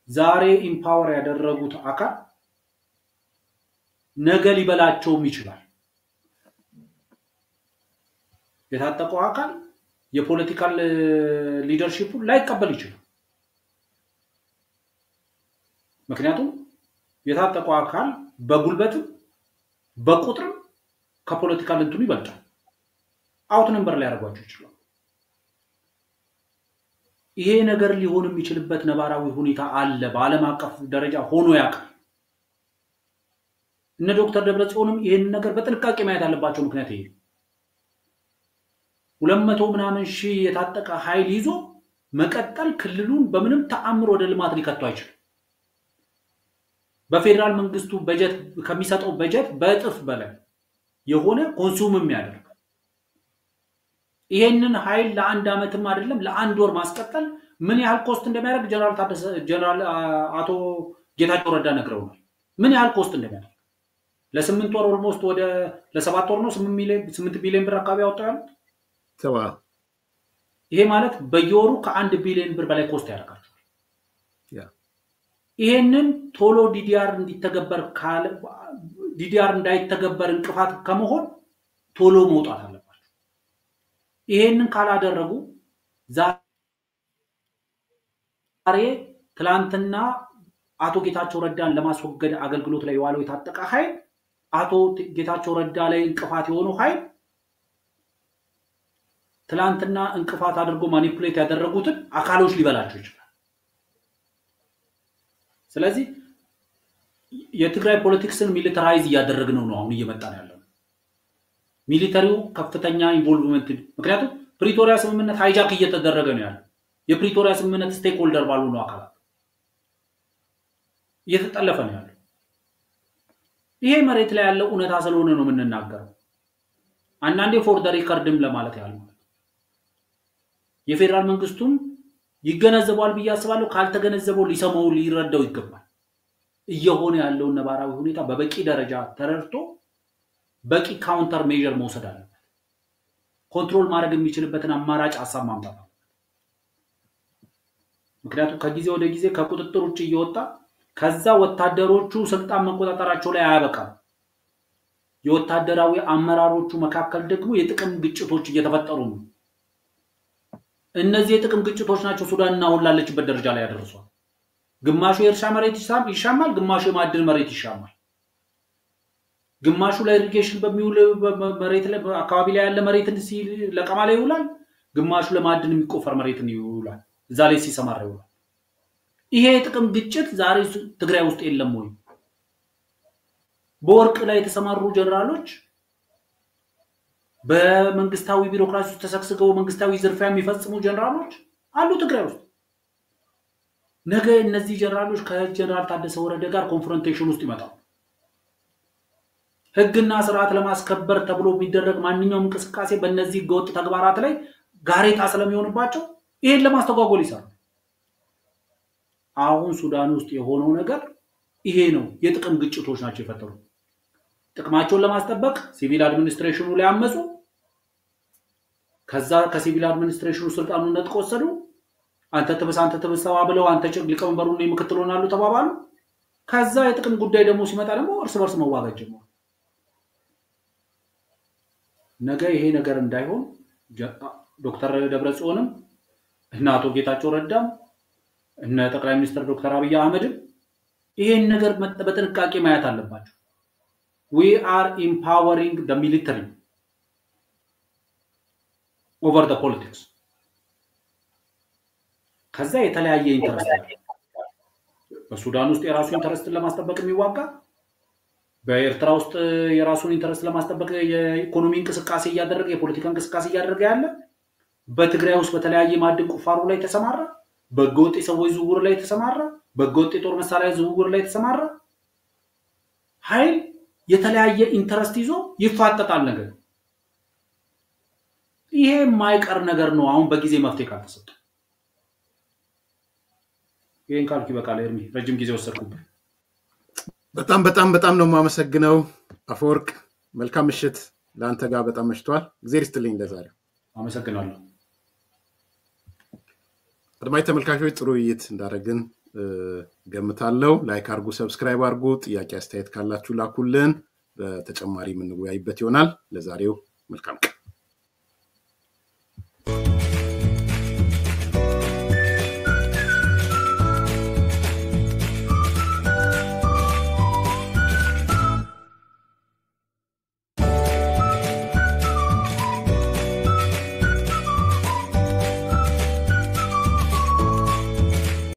ዛሬ ኢምፓወር ያደረጉት አካል ነገ ሊበላቸውም ይችላል። የታጠቀው አካል የፖለቲካል ሊደርሺፑን ላይቀበል ይችላል። ምክንያቱም የታጠቀው አካል በጉልበትም በቁጥርም ከፖለቲካል እንትኑ ይበልጣል። አውት ነምበር ላይ ያደርጓቸው ይችላል። ይሄ ነገር ሊሆን የሚችልበት ነባራዊ ሁኔታ አለ። በዓለም አቀፍ ደረጃ ሆኖ ያውቃል። እነ ዶክተር ደብረጽዮንም ይሄን ነገር በጥንቃቄ ማየት አለባቸው። ምክንያት ይሄ 200 ምናምን ሺህ የታጠቀ ኃይል ይዞ መቀጠል ክልሉን በምንም ተአምር ወደ ልማት ሊከተው አይችልም። በፌደራል መንግስቱ በጀት ከሚሰጠው በጀት በእጥፍ በላይ የሆነ ኮንሱም የሚያደርግ ይሄንን ኃይል ለአንድ አመትም አይደለም ለአንድ ወር ማስቀጠል ምን ያህል ኮስት እንደሚያደርግ ጀነራል አቶ ጌታቸው ረዳ ነግረውናል። ምን ያህል ኮስት እንደሚያደርግ ለ8 ወር ኦልሞስት ወደ ለ7 ወር ነው 8 ቢሊዮን ብር አካባቢ ያወጣል። ይሄ ማለት በየወሩ ከ1 ቢሊዮን ብር በላይ ኮስት ያደርጋቸዋል። ይሄንን ቶሎ ዲዲአር እንዲተገበር ዲዲአር እንዳይተገበር እንቅፋት ከመሆን ቶሎ መውጣት አለባቸው። ይሄንን ካላደረጉ ዛሬ ትላንትና አቶ ጌታቸው ረዳን ለማስወገድ አገልግሎት ላይ የዋለው የታጠቀ ኃይል አቶ ጌታቸው ረዳ ላይ እንቅፋት የሆነው ኃይል ትላንትና እንቅፋት አድርጎ ማኒፑሌት ያደረጉትን አካሎች ሊበላቸው ይችላል። ስለዚህ የትግራይ ፖለቲክስን ሚሊታራይዝ ያደረግነው ነው አሁን እየመጣን ያለው። ሚሊታሪው ከፍተኛ ኢንቮልቭመንት ምክንያቱም ፕሪቶሪያ ስምምነት ሃይጃክ እየተደረገ ነው ያለው። የፕሪቶሪያ ስምምነት ስቴክ ሆልደር ባሉ ነው አካላት እየተጠለፈ ነው ያለው። ይሄ መሬት ላይ ያለው እውነታ ስለሆነ ነው የምንናገረው። አንዳንዴ ፎር ዘ ሪከርድም ለማለት ያለው የፌደራል መንግስቱም ይገነዘባል ብዬ አስባለሁ። ካልተገነዘበው ሊሰማው ሊረዳው ይገባል። እየሆነ ያለው ነባራዊ ሁኔታ በበቂ ደረጃ ተረድቶ በቂ ካውንተር ሜጀር መውሰድ አለበት። ኮንትሮል ማድረግ የሚችልበትን አማራጭ ሐሳብ ማምጣት ነው። ምክንያቱም ከጊዜ ወደ ጊዜ ከቁጥጥር ውጭ እየወጣ ከዛ ወታደሮቹ ስልጣን መቆጣጠራቸው ላይ አያበቃም። የወታደራዊ አመራሮቹ መካከል ደግሞ የጥቅም ግጭቶች እየተፈጠሩ ነው። እነዚህ የጥቅም ግጭቶች ናቸው ሱዳንና አሁን ላለችበት ደረጃ ላይ ያደርሷል። ግማሹ የእርሻ መሬት ይሻማል፣ ግማሹ የማዕድን መሬት ይሻማል። ግማሹ ለኢሪጌሽን በሚውል መሬት ላይ አካባቢ ላይ ያለ መሬትን ለቀማ ላይ ይውላል፣ ግማሹ ለማዕድን የሚቆፈር መሬትን ይውላል፣ እዛ ላይ ሲሰማራ ይውላል። ይሄ የጥቅም ግጭት ዛሬ ትግራይ ውስጥ የለም ወይ? በወርቅ ላይ የተሰማሩ ጀነራሎች በመንግስታዊ ቢሮክራሲ ውስጥ ተሰክስገው መንግስታዊ ዝርፊያ የሚፈጽሙ ጀነራሎች አሉ ትግራይ ውስጥ። ነገ እነዚህ ጀነራሎች ከጀነራል ታደሰ ወረደ ጋር ኮንፍሮንቴሽን ውስጥ ይመጣሉ። ህግና ስርዓት ለማስከበር ተብሎ የሚደረግ ማንኛውም እንቅስቃሴ በእነዚህ ህገወጥ ተግባራት ላይ ጋሬጣ ስለሚሆንባቸው ይሄን ለማስተጓጎል ይሰራሉ። አሁን ሱዳን ውስጥ የሆነው ነገር ይሄ ነው። የጥቅም ግጭቶች ናቸው የፈጠሩት። ጥቅማቸውን ለማስጠበቅ ሲቪል አድሚኒስትሬሽኑ ላይ አመጹ። ከዛ ከሲቪል አድሚኒስትሬሽኑ ስልጣኑን ነጥቀው ወሰዱ። አንተ ተበሳዋ ብለው አንተ ሊቀመንበሩን ነው ምክትል ሆናሉ ተባባሉ። ከዛ የጥቅም ጉዳይ ደግሞ ሲመጣ ደግሞ እርስ በርስ መዋጋት ጀመሩ። ነገ ይሄ ነገር እንዳይሆን ዶክተር ደብረጽዮንም እና አቶ ጌታቸው ረዳም እና ጠቅላይ ሚኒስትር ዶክተር አብይ አህመድም ይሄን ነገር በጥንቃቄ ማየት አለባቸው። we are empowering the military over the politics. ከዛ የተለያየ ኢንተረስት በሱዳን ውስጥ የራሱን ኢንተረስት ለማስጠበቅ የሚዋጋ፣ በኤርትራ ውስጥ የራሱን ኢንተረስት ለማስጠበቅ የኢኮኖሚ እንቅስቃሴ እያደረገ የፖለቲካ እንቅስቃሴ እያደረገ ያለ፣ በትግራይ ውስጥ በተለያየ ማዕድን ቁፋሮ ላይ ተሰማራ፣ በህገወጥ የሰዎች ዝውውር ላይ ተሰማራ፣ በህገወጥ የጦር መሳሪያ ዝውውር ላይ ተሰማራ ኃይል የተለያየ ኢንተረስት ይዞ ይፋጠጣል ነገር። ይሄ የማይቀር ነገር ነው አሁን በጊዜ መፍትሄ ካልተሰጠ። ይሄን ካልኩ ይበቃል። ኤርሚ ረጅም ጊዜ ወሰድኩብህ። በጣም ነው የማመሰግነው አፈወርቅ። መልካም ምሽት ለአንተ ጋር በጣም መሽቷል። እግዚአብሔር ይስጥልኝ ለዛሬው። አመሰግናለሁ። አድማጭ ተመልካቾች ጥሩ ውይይት እንዳደረግን ገምታለሁ። ላይክ አድርጉ፣ ሰብስክራይብ አድርጉ። ጥያቄ አስተያየት ካላችሁ ላኩልን። በተጨማሪ የምንወያይበት ይሆናል። ለዛሬው መልካም